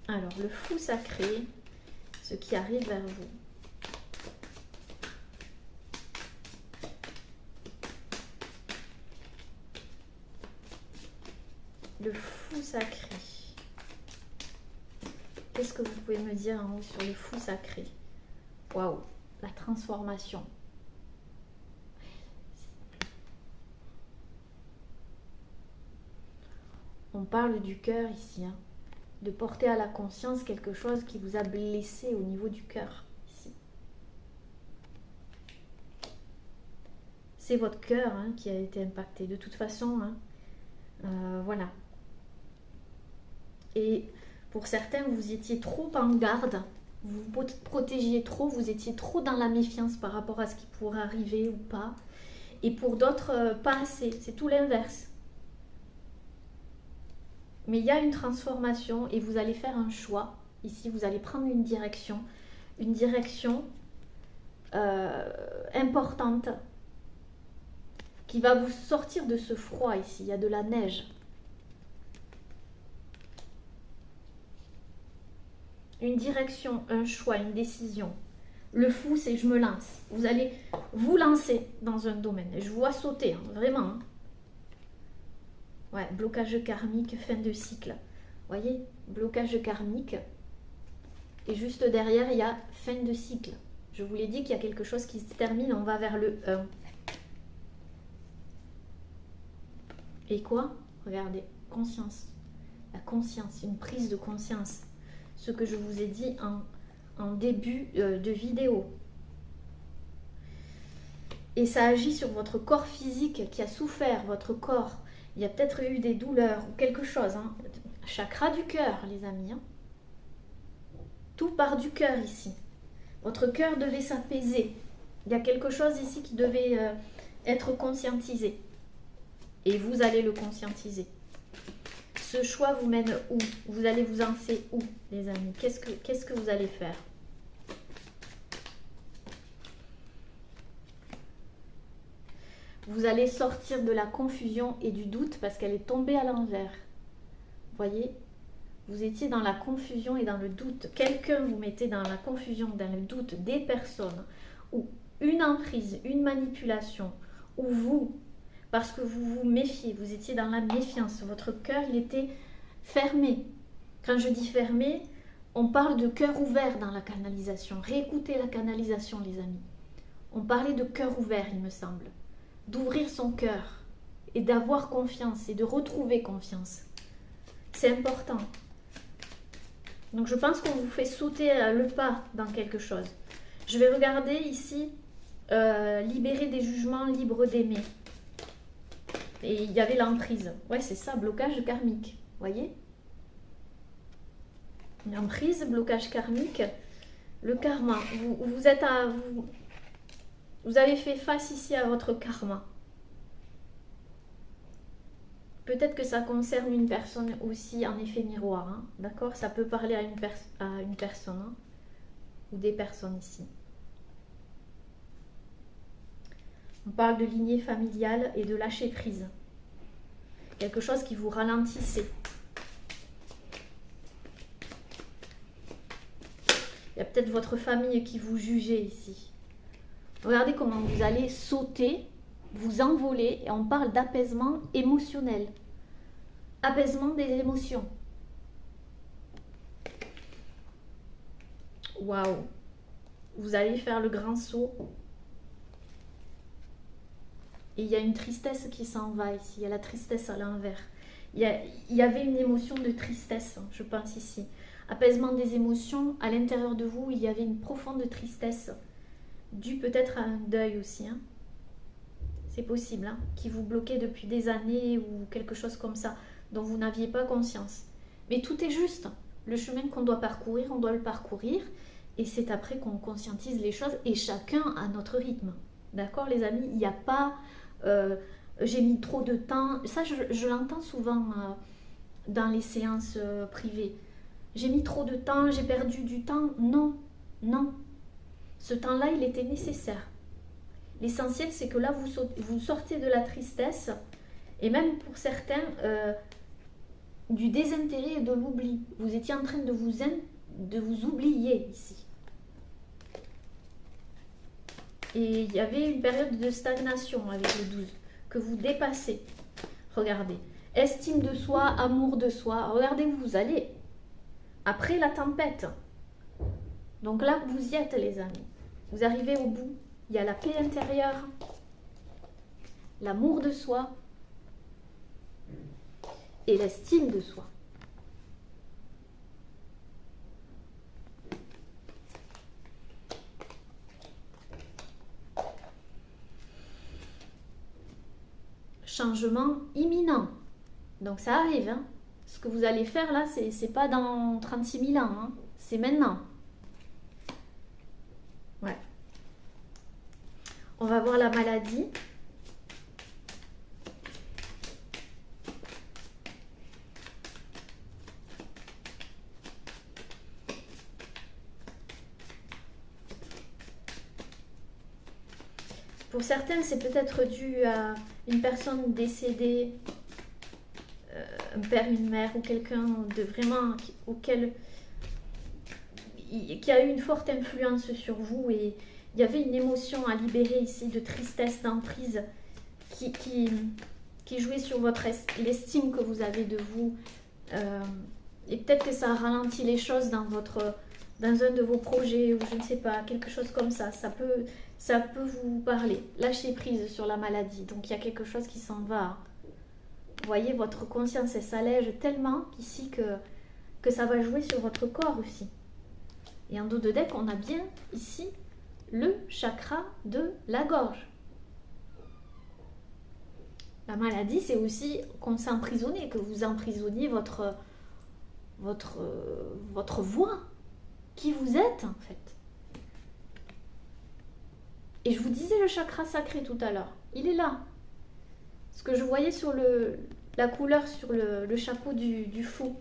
Alors, le fou sacré, ce qui arrive vers vous. Le fou sacré. Qu'est-ce que vous pouvez me dire en haut sur le fou sacré? Waouh, la transformation. On parle du cœur ici. Hein. de porter à la conscience quelque chose qui vous a blessé au niveau du cœur. Ici. C'est votre cœur hein, qui a été impacté. De toute façon, hein, voilà. Et pour certains, vous étiez trop en garde. Vous vous protégiez trop. Vous étiez trop dans la méfiance par rapport à ce qui pourrait arriver ou pas. Et pour d'autres, pas assez. C'est tout l'inverse. Mais il y a une transformation et vous allez faire un choix. Ici, vous allez prendre une direction importante qui va vous sortir de ce froid ici. Il y a de la neige. Une direction, un choix, une décision. Le fou, c'est je me lance. Vous allez vous lancer dans un domaine. Je vous vois sauter, hein, vraiment. Hein. Ouais, blocage karmique, fin de cycle. Voyez, blocage karmique. Et juste derrière, il y a fin de cycle. Je vous l'ai dit qu'il y a quelque chose qui se termine, on va vers le 1. Et quoi? Regardez, conscience. La conscience, une prise de conscience. Ce que je vous ai dit en début de vidéo. Et ça agit sur votre corps physique qui a souffert, votre corps. Il y a peut-être eu des douleurs ou quelque chose. Hein. Chakra du cœur, les amis. Hein. Tout part du cœur ici. Votre cœur devait s'apaiser. Il y a quelque chose ici qui devait être conscientisé. Et vous allez le conscientiser. Ce choix vous mène où? Vous allez vous lancer où, les amis? Qu'est-ce que vous allez faire? Vous allez sortir de la confusion et du doute parce qu'elle est tombée à l'envers. Voyez? Vous étiez dans la confusion et dans le doute. Quelqu'un vous mettait dans la confusion, dans le doute, des personnes, ou une emprise, une manipulation, ou vous, parce que vous vous méfiez, vous étiez dans la méfiance. Votre cœur, il était fermé. Quand je dis fermé, on parle de cœur ouvert dans la canalisation. Réécoutez la canalisation, les amis. On parlait de cœur ouvert, il me semble. D'ouvrir son cœur et d'avoir confiance et de retrouver confiance. C'est important. Donc je pense qu'on vous fait sauter le pas dans quelque chose. Je vais regarder ici, libérer des jugements, libre d'aimer. Et il y avait l'emprise. Ouais, c'est ça, blocage karmique. Voyez? Une emprise, blocage karmique. Le karma. Vous avez fait face ici à votre karma. Peut-être que ça concerne une personne aussi en effet miroir. Hein, d'accord? Ça peut parler à une personne. Hein, ou des personnes ici. On parle de lignée familiale et de lâcher prise. Quelque chose qui vous ralentissait. Il y a peut-être votre famille qui vous jugeait ici. Regardez comment vous allez sauter, vous envoler, et on parle d'apaisement émotionnel. Apaisement des émotions. Waouh! Vous allez faire le grand saut. Et il y a une tristesse qui s'en va ici. Il y a la tristesse à l'envers. Il y avait une émotion de tristesse, je pense ici. Apaisement des émotions. À l'intérieur de vous, il y avait une profonde tristesse. Dû peut-être à un deuil aussi. Hein. C'est possible. Hein, qui vous bloquait depuis des années ou quelque chose comme ça, dont vous n'aviez pas conscience. Mais tout est juste. Le chemin qu'on doit parcourir, on doit le parcourir. Et c'est après qu'on conscientise les choses. Et chacun à notre rythme. D'accord, les amis? Il n'y a pas... j'ai mis trop de temps. Ça, je l'entends souvent dans les séances privées. J'ai mis trop de temps, j'ai perdu du temps. Non, non. Ce temps-là, il était nécessaire. L'essentiel, c'est que là, vous sortez de la tristesse et même pour certains, du désintérêt et de l'oubli. Vous étiez en train de vous oublier ici. Et il y avait une période de stagnation avec le 12, que vous dépassez. Regardez, estime de soi, amour de soi. Regardez où vous allez. Après la tempête. Donc là, vous y êtes, les amis. Vous arrivez au bout. Il y a la paix intérieure, l'amour de soi et l'estime de soi. changement imminent. Donc ça arrive. Hein. Ce que vous allez faire là, c'est pas dans 36 000 ans. Hein. C'est maintenant. Ouais. On va voir la maladie. Pour certains, c'est peut-être dû à une personne décédée, un père, une mère ou quelqu'un de vraiment qui a eu une forte influence sur vous et il y avait une émotion à libérer ici de tristesse, d'emprise qui jouait sur l'estime que vous avez de vous. Et peut-être que ça a ralenti les choses dans un de vos projets ou je ne sais pas, quelque chose comme ça. Ça peut vous parler. Lâchez prise sur la maladie. Donc il y a quelque chose qui s'en va. Vous voyez, votre conscience, elle s'allège tellement ici que ça va jouer sur votre corps aussi. Et en dos de deck, on a bien ici le chakra de la gorge. La maladie, c'est aussi qu'on s'est emprisonné, que vous emprisonniez votre voix, qui vous êtes en fait. Et je vous disais le chakra sacré tout à l'heure, il est là. Ce que je voyais sur la couleur sur le chapeau du fou.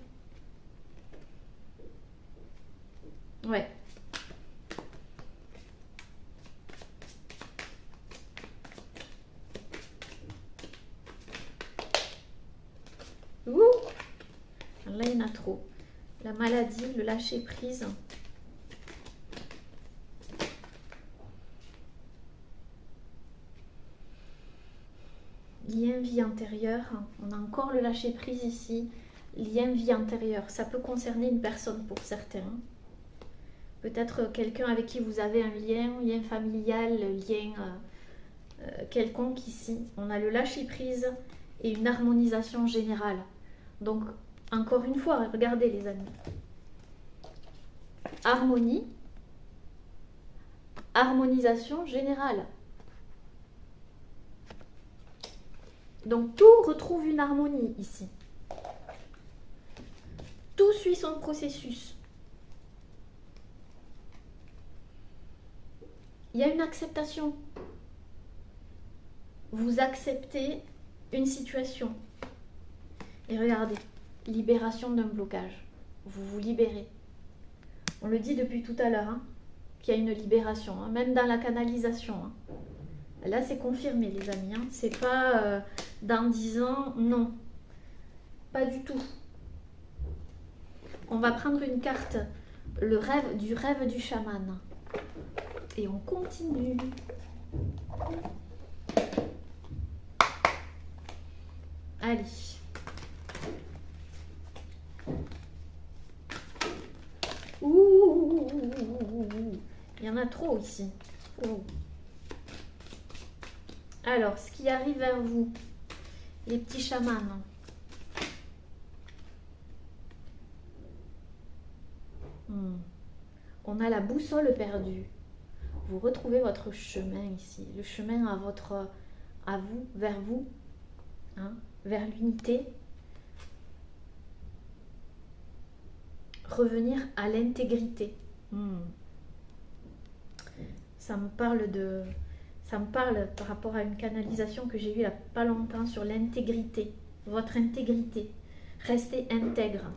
Ouais. Ouh, là, il y en a trop. La maladie, le lâcher prise. Lien vie antérieure. On a encore le lâcher prise ici. Lien vie antérieure. Ça peut concerner une personne pour certains. Peut-être quelqu'un avec qui vous avez un lien familial, lien quelconque ici. On a le lâcher prise et une harmonisation générale. Donc, encore une fois, regardez les amis. Harmonie, harmonisation générale. Donc, tout retrouve une harmonie ici. Tout suit son processus. Il y a une acceptation. Vous acceptez une situation. Et regardez, libération d'un blocage. Vous vous libérez. On le dit depuis tout à l'heure, hein, qu'il y a une libération, hein, même dans la canalisation. Hein. Là, c'est confirmé, les amis. Hein. C'est pas dans 10 ans, non. Pas du tout. On va prendre une carte, le rêve du chaman. Et on continue. Allez. Ouh, il y en a trop ici. Oh. Alors, ce qui arrive vers vous, les petits chamans. On a la boussole perdue. Vous retrouvez votre chemin ici, le chemin à vous, hein, vers l'unité. Revenir à l'intégrité. Ça me parle par rapport à une canalisation que j'ai eue il n'y a pas longtemps sur l'intégrité, votre intégrité. Restez intègre.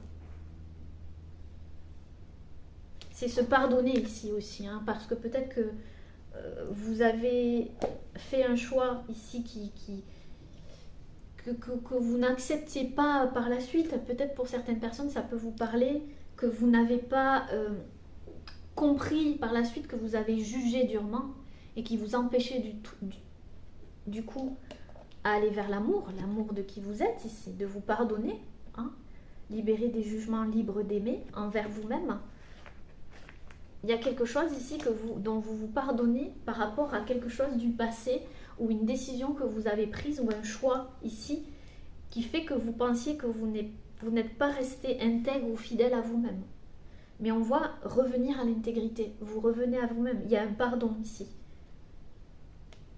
C'est se pardonner ici aussi, hein, parce que peut-être que vous avez fait un choix ici que vous n'acceptiez pas par la suite. Peut-être pour certaines personnes, ça peut vous parler, que vous n'avez pas compris par la suite, que vous avez jugé durement et qui vous empêchait du coup à aller vers l'amour de qui vous êtes ici, de vous pardonner, hein, libérer des jugements libres d'aimer envers vous-même. Il y a quelque chose ici dont vous vous pardonnez par rapport à quelque chose du passé ou une décision que vous avez prise ou un choix ici qui fait que vous pensiez que vous n'êtes pas resté intègre ou fidèle à vous-même. Mais on voit revenir à l'intégrité. Vous revenez à vous-même. Il y a un pardon ici.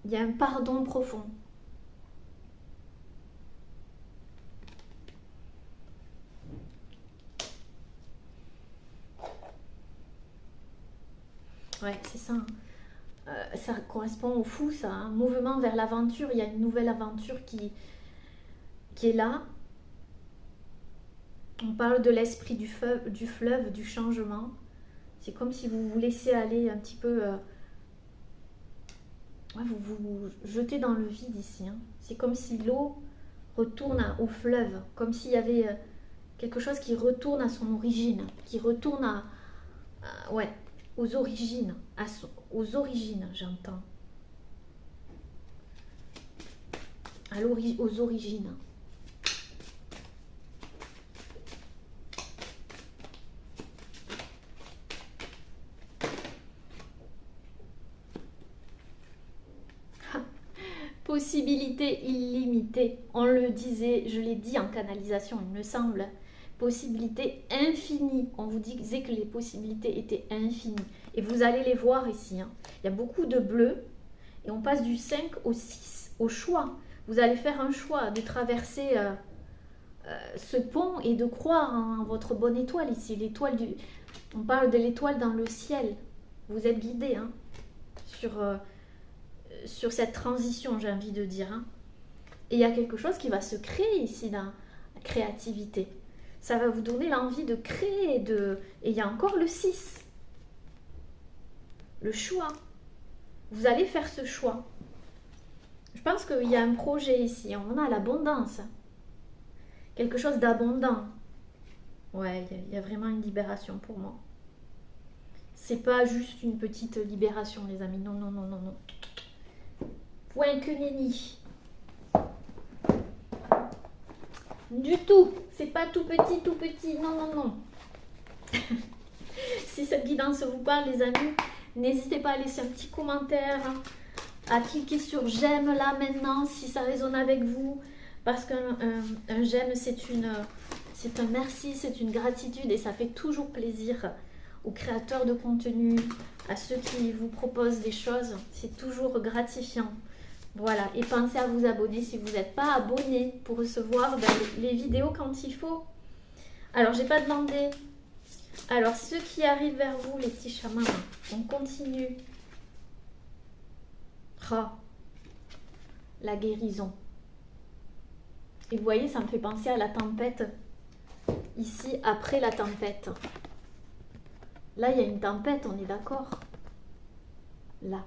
Il y a un pardon profond. Ouais, c'est ça. Ça correspond au fou, ça. Un mouvement vers l'aventure. Il y a une nouvelle aventure qui est là. On parle de l'esprit du fleuve, du changement. C'est comme si vous vous laissez aller un petit peu... ouais, vous vous jetez dans le vide ici. Hein. C'est comme si l'eau retourne au fleuve. Comme s'il y avait quelque chose qui retourne à son origine. Qui retourne ouais, aux origines. Aux origines, j'entends. Aux origines. Possibilité illimitée. On le disait, je l'ai dit en canalisation, il me semble. Possibilité infinie. On vous disait que les possibilités étaient infinies. Et vous allez les voir ici. Hein. Il y a beaucoup de bleu. Et on passe du 5 au 6, au choix. Vous allez faire un choix de traverser ce pont et de croire en votre bonne étoile ici. L'étoile du... On parle de l'étoile dans le ciel. Vous êtes guidé hein, sur cette transition, j'ai envie de dire. Hein. Et il y a quelque chose qui va se créer ici dans la créativité. Ça va vous donner l'envie de créer. Et il y a encore le 6. Le choix. Vous allez faire ce choix. Je pense qu'il y a un projet ici. On a l'abondance. Quelque chose d'abondant. Ouais, il y a vraiment une libération pour moi. C'est pas juste une petite libération, les amis. Non, non, non, non, non. Point que nenni. Du tout. C'est pas tout petit, tout petit. Non, non, non. Si cette guidance vous parle, les amis, n'hésitez pas à laisser un petit commentaire, à cliquer sur j'aime là maintenant si ça résonne avec vous. Parce qu'un j'aime, c'est un merci, c'est une gratitude et ça fait toujours plaisir aux créateurs de contenu, à ceux qui vous proposent des choses. C'est toujours gratifiant. Voilà, et pensez à vous abonner si vous n'êtes pas abonné pour recevoir les vidéos quand il faut. Alors, j'ai pas demandé. Alors, ceux qui arrivent vers vous, les petits chamans, on continue. Oh, la guérison. Et vous voyez, ça me fait penser à la tempête. Ici, après la tempête. Là, il y a une tempête, on est d'accord? Là.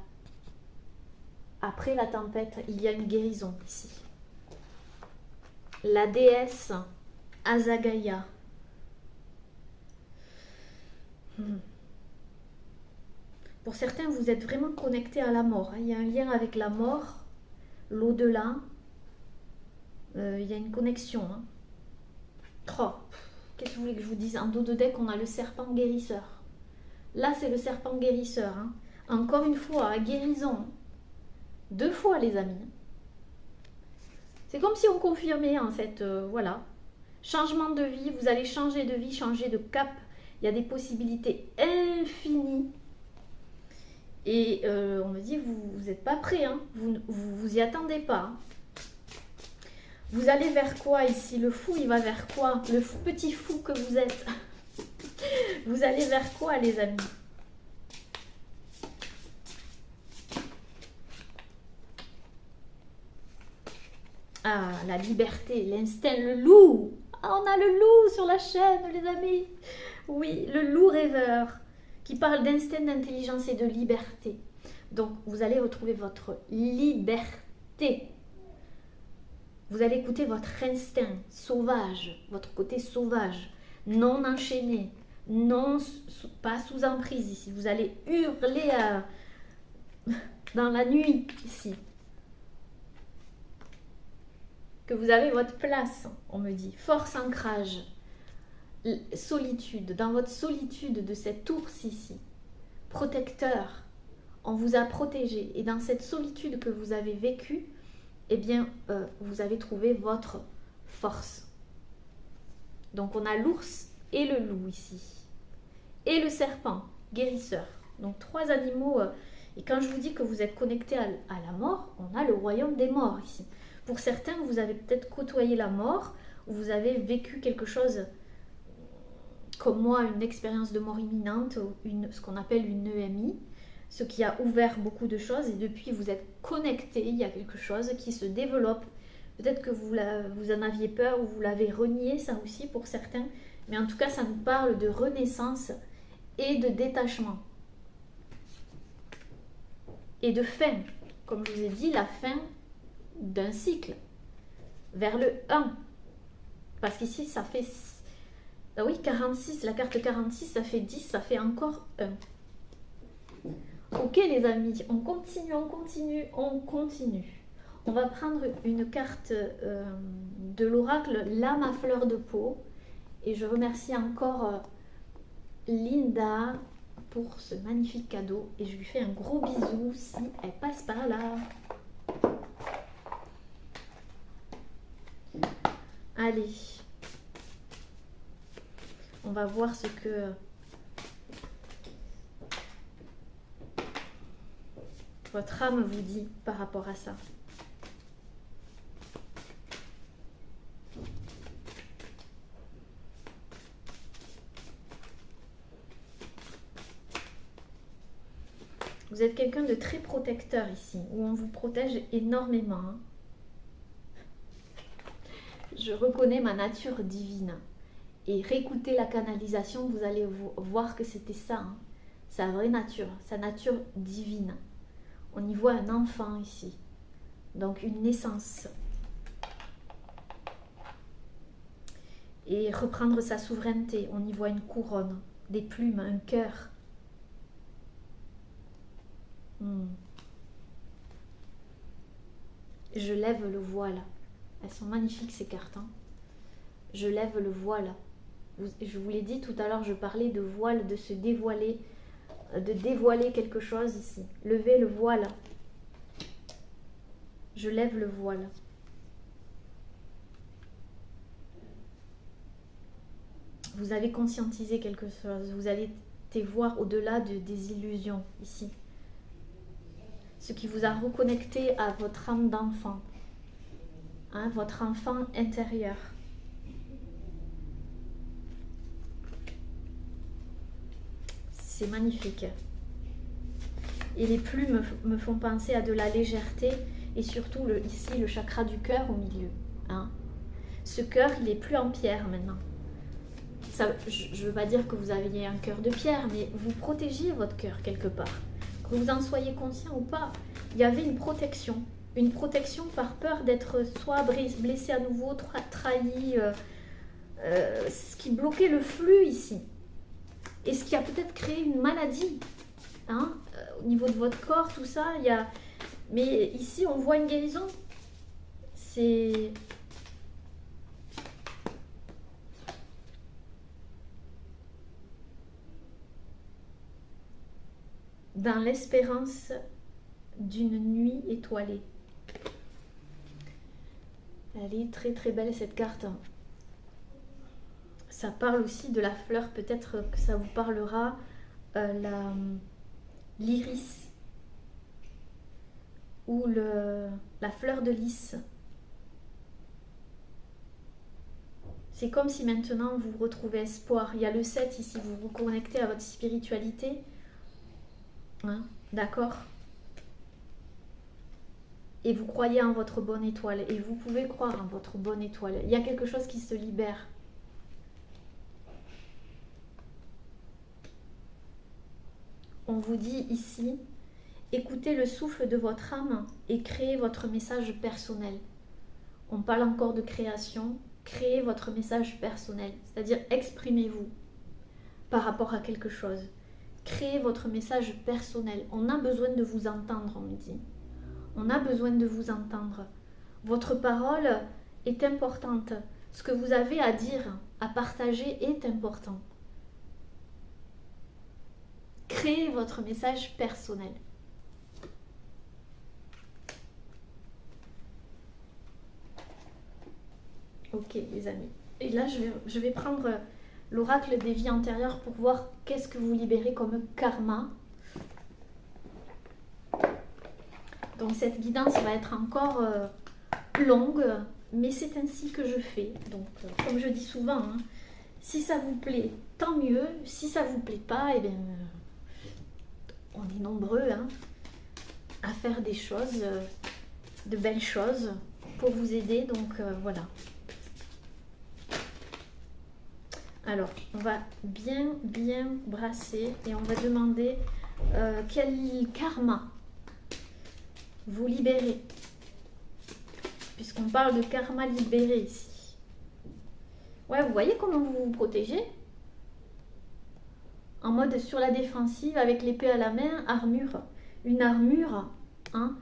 Après la tempête, il y a une guérison ici. La déesse Azagaya. Pour certains, vous êtes vraiment connectés à la mort. Il y a un lien avec la mort, l'au-delà. Il y a une connexion. Hein. Oh, qu'est-ce que vous voulez que je vous dise? En dos de deck, on a le serpent guérisseur. Là, c'est le serpent guérisseur. Hein. Encore une fois, guérison. 2 fois, les amis. C'est comme si on confirmait, en fait, voilà. Changement de vie, vous allez changer de vie, changer de cap. Il y a des possibilités infinies. Et on me dit, vous n'êtes pas prêts, hein. Vous y attendez pas. Hein. Vous allez vers quoi ici? Le fou, il va vers quoi? Le petit fou que vous êtes. Vous allez vers quoi, les amis? Ah, la liberté, l'instinct, le loup. Ah, on a le loup sur la chaîne, les amis. Oui, le loup rêveur qui parle d'instinct, d'intelligence et de liberté. Donc, vous allez retrouver votre liberté. Vous allez écouter votre instinct sauvage, votre côté sauvage, non enchaîné, non, pas sous emprise ici. Vous allez hurler dans la nuit ici. Que vous avez votre place, on me dit. Force, ancrage, solitude. Dans votre solitude de cet ours ici, protecteur, on vous a protégé. Et dans cette solitude que vous avez vécue, eh bien, vous avez trouvé votre force. Donc, on a l'ours et le loup ici. Et le serpent, guérisseur. Donc, 3 animaux. Et quand je vous dis que vous êtes connecté à la mort, on a le royaume des morts ici. Pour certains, vous avez peut-être côtoyé la mort, ou vous avez vécu quelque chose comme moi, une expérience de mort imminente, ce qu'on appelle une EMI. ce qui a ouvert beaucoup de choses et depuis vous êtes connecté, il y a quelque chose qui se développe. Peut-être que vous en aviez peur ou vous l'avez renié, ça aussi pour certains, mais en tout cas ça nous parle de renaissance et de détachement. Et de fin, comme je vous ai dit, la fin d'un cycle vers le 1. Parce qu'ici ça fait, ah oui, 46, la carte 46, ça fait 10, ça fait encore 1. Ok les amis, on continue, on continue, on continue. On va prendre une carte de l'oracle, l'âme à fleur de peau. Et je remercie encore Linda pour ce magnifique cadeau. Et je lui fais un gros bisou si elle passe par là. Allez. On va voir ce que votre âme vous dit par rapport à ça. Vous êtes quelqu'un de très protecteur ici, où on vous protège énormément. Hein. Je reconnais ma nature divine. Et réécoutez la canalisation, vous allez voir que c'était ça. Hein. Sa vraie nature, sa nature divine. On y voit un enfant ici. Donc une naissance. Et reprendre sa souveraineté. On y voit une couronne, des plumes, un cœur. Je lève le voile. Elles sont magnifiques ces cartes. Hein. Je lève le voile. Je vous l'ai dit tout à l'heure, je parlais de voile, de se dévoiler, de dévoiler quelque chose ici. Levez le voile. Je lève le voile. Vous avez conscientisé quelque chose. Vous allez voir au-delà des illusions ici. Ce qui vous a reconnecté à votre âme d'enfant, hein, votre enfant intérieur. C'est magnifique. Et les plumes me font penser à de la légèreté et surtout ici le chakra du cœur au milieu. Hein. Ce cœur, il n'est plus en pierre maintenant. Ça, je ne veux pas dire que vous aviez un cœur de pierre, mais vous protégiez votre cœur quelque part. Que vous en soyez conscient ou pas, il y avait une protection par peur d'être soit blessé à nouveau, trahi, ce qui bloquait le flux ici. Et ce qui a peut-être créé une maladie, hein, au niveau de votre corps, tout ça, mais ici on voit une guérison. C'est... dans l'espérance d'une nuit étoilée. Elle est très très belle cette carte. Ça parle aussi de la fleur, peut-être que ça vous parlera, l'iris ou la fleur de lys. C'est comme si maintenant vous retrouvez espoir. Il y a le 7 ici, vous vous connectez à votre spiritualité. Hein, d'accord? Et vous croyez en votre bonne étoile. Et vous pouvez croire en votre bonne étoile. Il y a quelque chose qui se libère. On vous dit ici, écoutez le souffle de votre âme et créez votre message personnel. On parle encore de création. Créez votre message personnel. C'est-à-dire exprimez-vous par rapport à quelque chose. Créez votre message personnel. On a besoin de vous entendre, on me dit. On a besoin de vous entendre. Votre parole est importante. Ce que vous avez à dire, à partager est important. Créez votre message personnel. Ok, les amis. Et là, je vais prendre l'oracle des vies antérieures pour voir qu'est-ce que vous libérez comme karma. Donc cette guidance va être encore longue, mais c'est ainsi que je fais. Donc comme je dis souvent, hein, si ça vous plaît, tant mieux. Si ça vous plaît pas, eh bien, on est nombreux hein, à faire des choses, de belles choses pour vous aider. Donc voilà. Alors, on va bien brasser et on va demander quel karma vous libérez. Puisqu'on parle de karma libéré ici. Ouais, vous voyez comment vous vous protégez? En mode sur la défensive, avec l'épée à la main, armure. Une armure, hein.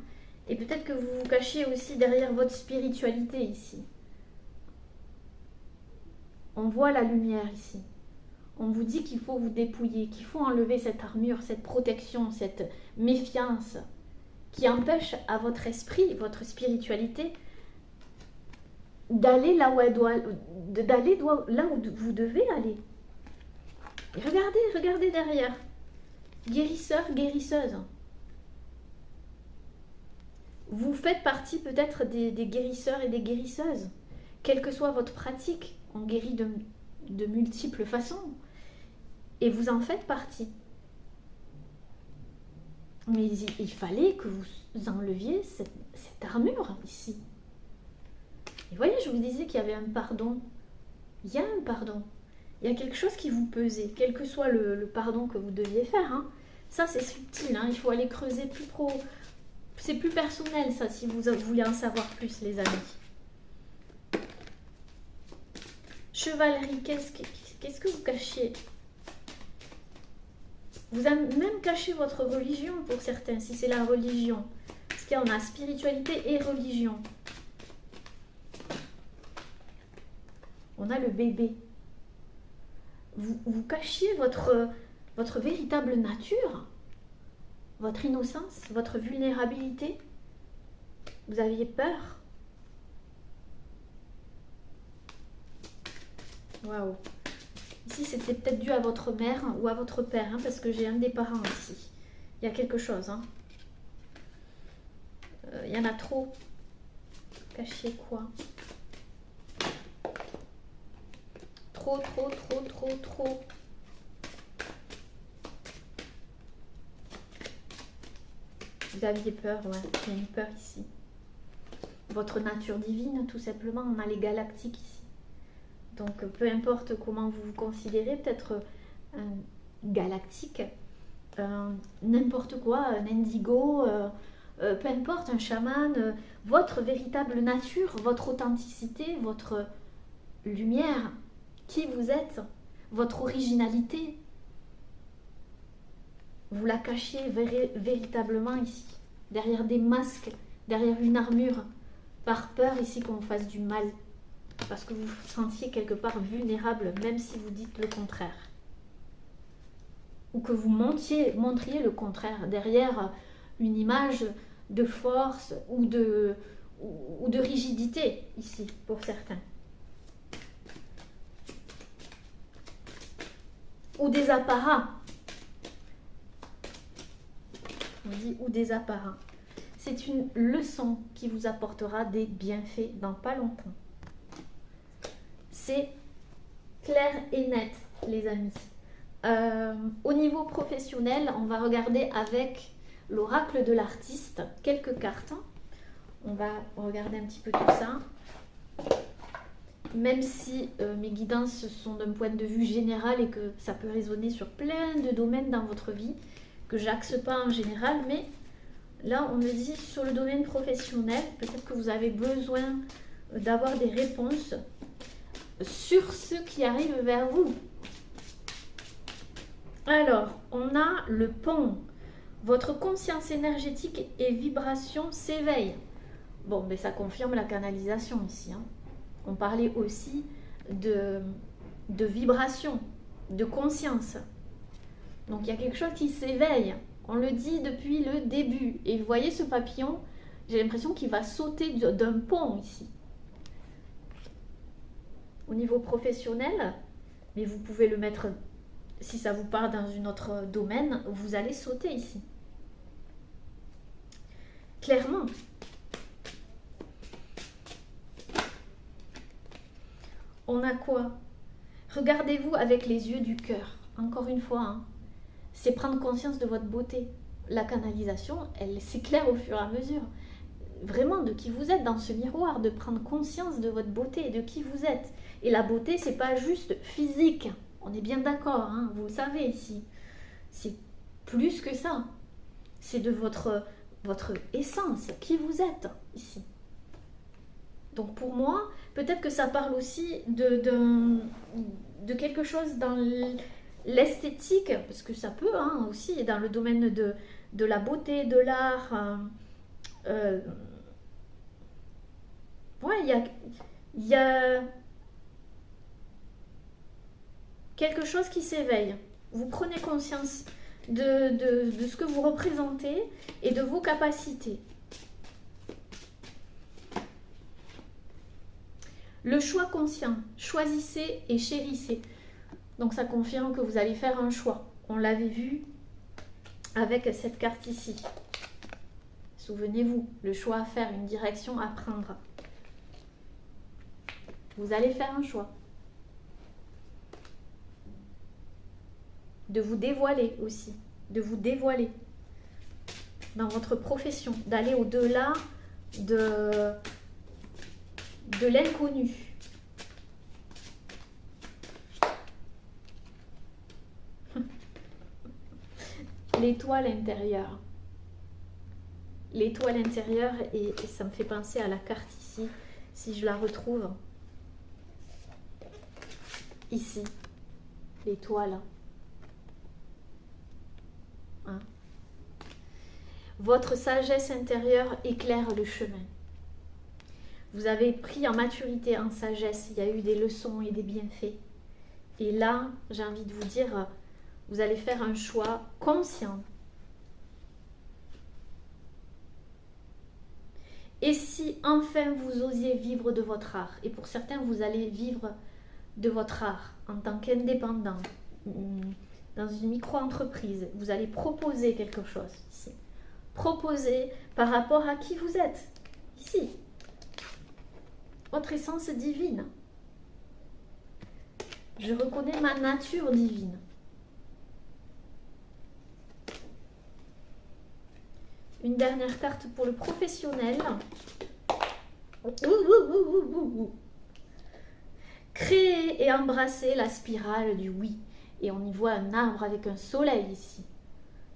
Et peut-être que vous vous cachez aussi derrière votre spiritualité ici. On voit la lumière ici. On vous dit qu'il faut vous dépouiller, qu'il faut enlever cette armure, cette protection, cette méfiance qui empêche à votre esprit, votre spiritualité, d'aller là où elle doit, là où vous devez aller. Et regardez derrière. Guérisseur, guérisseuse. Vous faites partie peut-être des guérisseurs et des guérisseuses. Quelle que soit votre pratique, on guérit de multiples façons. Et vous en faites partie. Mais il fallait que vous enleviez cette armure ici. Et voyez, je vous disais qu'il y avait un pardon. Il y a un pardon. Il y a quelque chose qui vous pesait, quel que soit le pardon que vous deviez faire. Hein. Ça, c'est subtil. Hein. Il faut aller creuser plus pro. C'est plus personnel, ça, si vous voulez en savoir plus, les amis. Chevalerie, qu'est-ce que vous cachez? Vous avez même caché votre religion pour certains, si c'est la religion. Parce qu'il y en a spiritualité et religion. On a le bébé. Vous cachiez votre véritable nature, votre innocence, votre vulnérabilité. Vous aviez peur. Waouh. Ici, c'était peut-être dû à votre mère ou à votre père, hein, parce que j'ai un des parents ici. Il y a quelque chose. Hein. Il y en a trop. Cacher quoi? Trop. Vous aviez peur, ouais. Il y a une peur ici. Votre nature divine, tout simplement. On a les galactiques ici. Donc, peu importe comment vous vous considérez, peut-être un galactique, n'importe quoi, un indigo, peu importe, un chaman, votre véritable nature, votre authenticité, votre lumière, qui vous êtes, votre originalité, vous la cachez véritablement ici, derrière des masques, derrière une armure, par peur ici qu'on vous fasse du mal. Parce que vous vous sentiez quelque part vulnérable, même si vous dites le contraire. Ou que vous montriez le contraire, une image de force ou de rigidité, ici, pour certains. Ou des apparats. On dit ou des apparats. C'est une leçon qui vous apportera des bienfaits dans pas longtemps. C'est clair et net, les amis. Au niveau professionnel, on va regarder avec l'oracle de l'artiste quelques cartes. On va regarder un petit peu tout ça. Même si mes guidances sont d'un point de vue général et que ça peut résonner sur plein de domaines dans votre vie, que j'axe pas en général, mais là on me dit sur le domaine professionnel, peut-être que vous avez besoin d'avoir des réponses sur ce qui arrive vers vous. Alors, on a le pont. Votre conscience énergétique et vibration s'éveillent. Bon, mais ça confirme la canalisation ici. Hein. On parlait aussi de vibration, de conscience. Donc, il y a quelque chose qui s'éveille. On le dit depuis le début. Et vous voyez ce papillon, j'ai l'impression qu'il va sauter d'un pont ici. Au niveau professionnel, mais vous pouvez le mettre, si ça vous parle dans un autre domaine, vous allez sauter ici. Clairement. On a quoi? Regardez-vous avec les yeux du cœur. Encore une fois, hein, c'est prendre conscience de votre beauté. la canalisation, elle s'éclaire au fur et à mesure. Vraiment de qui vous êtes dans ce miroir, de prendre conscience de votre beauté, de qui vous êtes. Et la beauté, c'est pas juste physique. On est bien d'accord, hein, vous le savez ici. C'est plus que ça. C'est de votre essence, qui vous êtes ici. Donc pour moi, peut-être que ça parle aussi de quelque chose dans l'esthétique, parce que ça peut aussi, dans le domaine de la beauté, de l'art. Ouais, il y a quelque chose qui s'éveille. Vous prenez conscience de ce que vous représentez et de vos capacités. Le choix conscient, choisissez et chérissez. Donc ça confirme que vous allez faire un choix. On l'avait vu avec cette carte ici. Souvenez-vous, le choix à faire, une direction à prendre. Vous allez faire un choix. De vous dévoiler aussi, de vous dévoiler dans votre profession, d'aller au-delà de l'inconnu. L'étoile intérieure. L'étoile intérieure, et ça me fait penser à la carte ici, si je la retrouve. Ici, l'étoile. Hein? Votre sagesse intérieure éclaire le chemin. Vous avez pris en maturité, en sagesse, il y a eu des leçons et des bienfaits. Et là, j'ai envie de vous dire, vous allez faire un choix conscient. Et si enfin vous osiez vivre de votre art, et pour certains vous allez vivre de votre art en tant qu'indépendant, dans une micro-entreprise, vous allez proposer quelque chose ici. Proposer par rapport à qui vous êtes, ici. Votre essence divine. Je reconnais ma nature divine. Une dernière carte pour le professionnel. Créer et embrasser la spirale du oui. Et on y voit un arbre avec un soleil ici.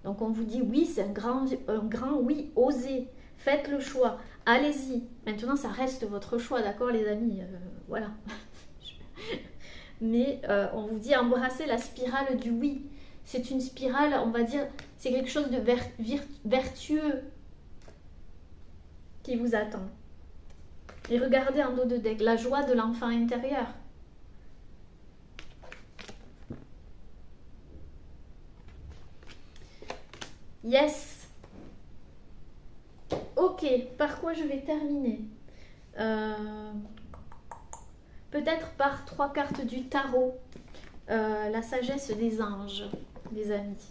Donc on vous dit oui, c'est un grand oui, osez, faites le choix, allez-y. Maintenant ça reste votre choix, d'accord les amis, voilà. Mais on vous dit embrasser la spirale du oui. C'est une spirale, on va dire, c'est quelque chose de vertueux qui vous attend. Et regardez en dos de deck, la joie de l'enfant intérieur. Yes. Ok, par quoi je vais terminer peut-être par 3 cartes du tarot. La sagesse des anges, les amis.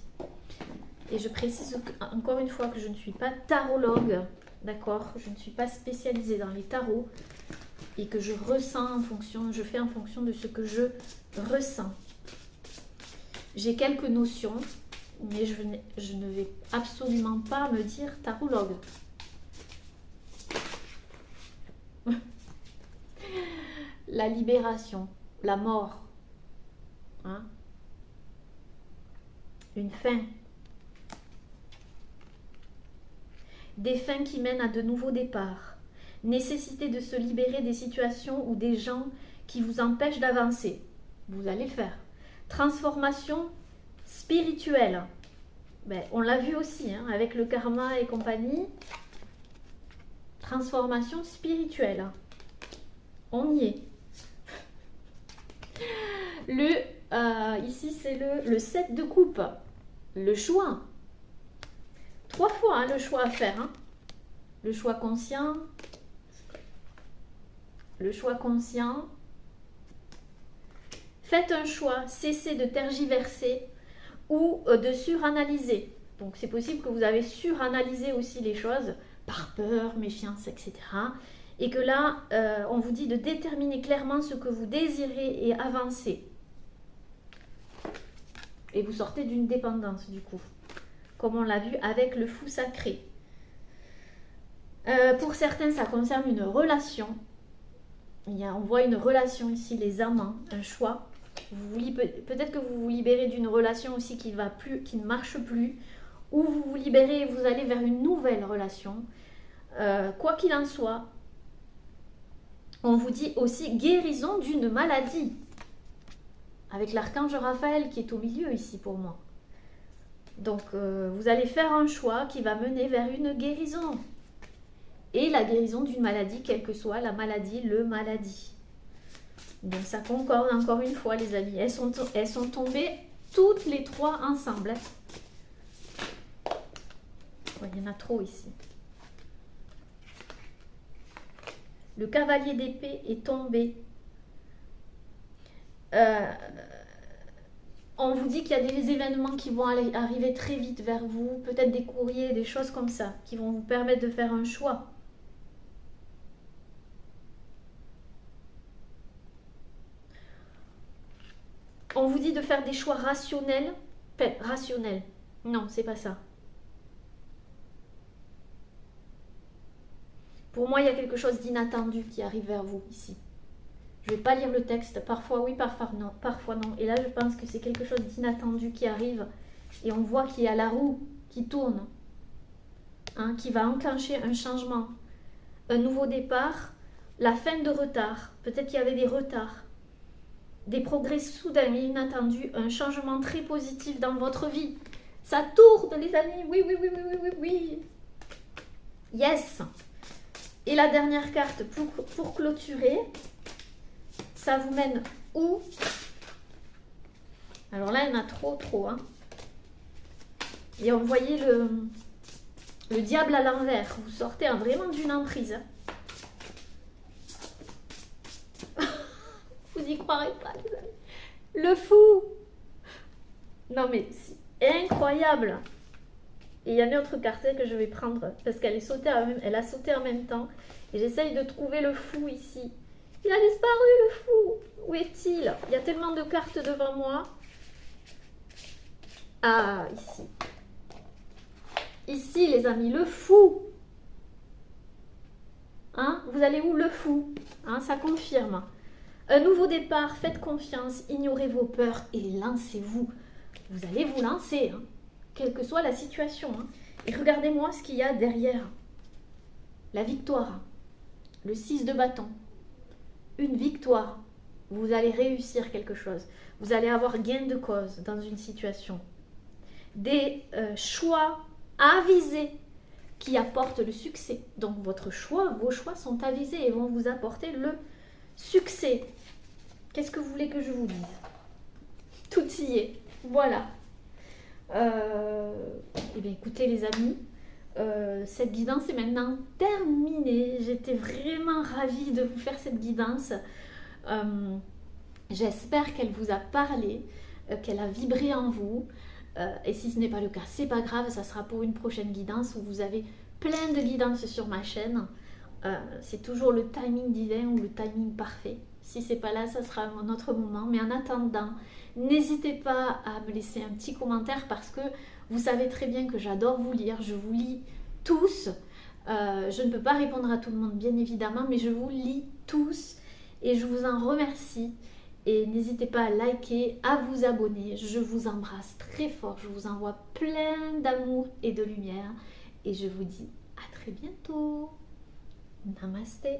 Et je précise encore une fois que je ne suis pas tarologue, d'accord? Je ne suis pas spécialisée dans les tarots et que je ressens en fonction, je fais en fonction de ce que je ressens. J'ai quelques notions, mais je ne vais absolument pas me dire tarologue. La libération, la mort, hein? Une fin. Des fins qui mènent à de nouveaux départs. Nécessité de se libérer des situations ou des gens qui vous empêchent d'avancer. Vous allez le faire. Transformation spirituelle. Ben, on l'a vu aussi hein, avec le karma et compagnie. Transformation spirituelle. On y est. Ici, c'est le 7 de coupe. Le choix. 3 fois hein, le choix à faire. Hein. Le choix conscient. Le choix conscient. Faites un choix. Cessez de tergiverser ou de suranalyser. Donc, c'est possible que vous avez suranalysé aussi les choses par peur, méfiance, etc. Et que là, on vous dit de déterminer clairement ce que vous désirez et avancer. Et vous sortez d'une dépendance, du coup. comme on l'a vu avec le fou sacré. Pour certains, ça concerne une relation. On voit une relation ici, les amants, un choix. Peut-être que vous vous libérez d'une relation aussi qui ne marche plus, ou vous vous libérez et vous allez vers une nouvelle relation. Quoi qu'il en soit, on vous dit aussi guérison d'une maladie. Avec l'archange Raphaël qui est au milieu ici pour moi. Donc vous allez faire un choix qui va mener vers une guérison. Et la guérison d'une maladie, quelle que soit la maladie, le maladie. Donc ça concorde encore une fois les amis. Elles sont tombées toutes les trois ensemble. Oh, il y en a trop ici. Le cavalier d'épée est tombé. On vous dit qu'il y a des événements qui vont arriver très vite vers vous. Peut-être des courriers, des choses comme ça, qui vont vous permettre de faire un choix. On vous dit de faire des choix rationnels. Rationnels. Non, c'est pas ça. Pour moi, il y a quelque chose d'inattendu qui arrive vers vous ici. Je ne vais pas lire le texte. Parfois oui, parfois non. Et là, je pense que c'est quelque chose d'inattendu qui arrive. Et on voit qu'il y a la roue qui tourne. Hein, qui va enclencher un changement. Un nouveau départ. La fin de retard. Peut-être qu'il y avait des retards. Des progrès soudains et inattendus, un changement très positif dans votre vie. Ça tourne les amis, oui. Yes. Et la dernière carte pour clôturer, ça vous mène où? Alors là, il y en a trop. Hein. Et on voyait le diable à l'envers. Vous sortez vraiment d'une emprise. Hein. Vous y croirez pas, les amis. Le fou. Non, mais c'est incroyable. Et il y a une autre carte que je vais prendre parce qu'elle a sauté en même temps. Et j'essaye de trouver le fou ici. Il a disparu, le fou. Où est-il? Il y a tellement de cartes devant moi. Ah, ici. Ici, les amis, le fou. Hein? Vous allez où, le fou? Hein, ça confirme. Un nouveau départ, faites confiance, ignorez vos peurs et lancez-vous. Vous allez vous lancer, hein, quelle que soit la situation. Hein. Et regardez-moi ce qu'il y a derrière. La victoire. Le 6 de bâton. Une victoire. Vous allez réussir quelque chose. Vous allez avoir gain de cause dans une situation. Des choix avisés qui apportent le succès. Donc vos choix sont avisés et vont vous apporter le succès. Qu'est-ce que vous voulez que je vous dise? Tout y est. Voilà. Eh bien, écoutez les amis, cette guidance est maintenant terminée. J'étais vraiment ravie de vous faire cette guidance. J'espère qu'elle vous a parlé, qu'elle a vibré en vous. Et si ce n'est pas le cas, c'est pas grave, ça sera pour une prochaine guidance où vous avez plein de guidances sur ma chaîne. C'est toujours le timing divin ou le timing parfait. Si c'est pas là, ça sera un autre moment. Mais en attendant, n'hésitez pas à me laisser un petit commentaire parce que vous savez très bien que j'adore vous lire. Je vous lis tous. Je ne peux pas répondre à tout le monde, bien évidemment, mais je vous lis tous et je vous en remercie. Et n'hésitez pas à liker, à vous abonner. Je vous embrasse très fort. Je vous envoie plein d'amour et de lumière. Et je vous dis à très bientôt. Namasté.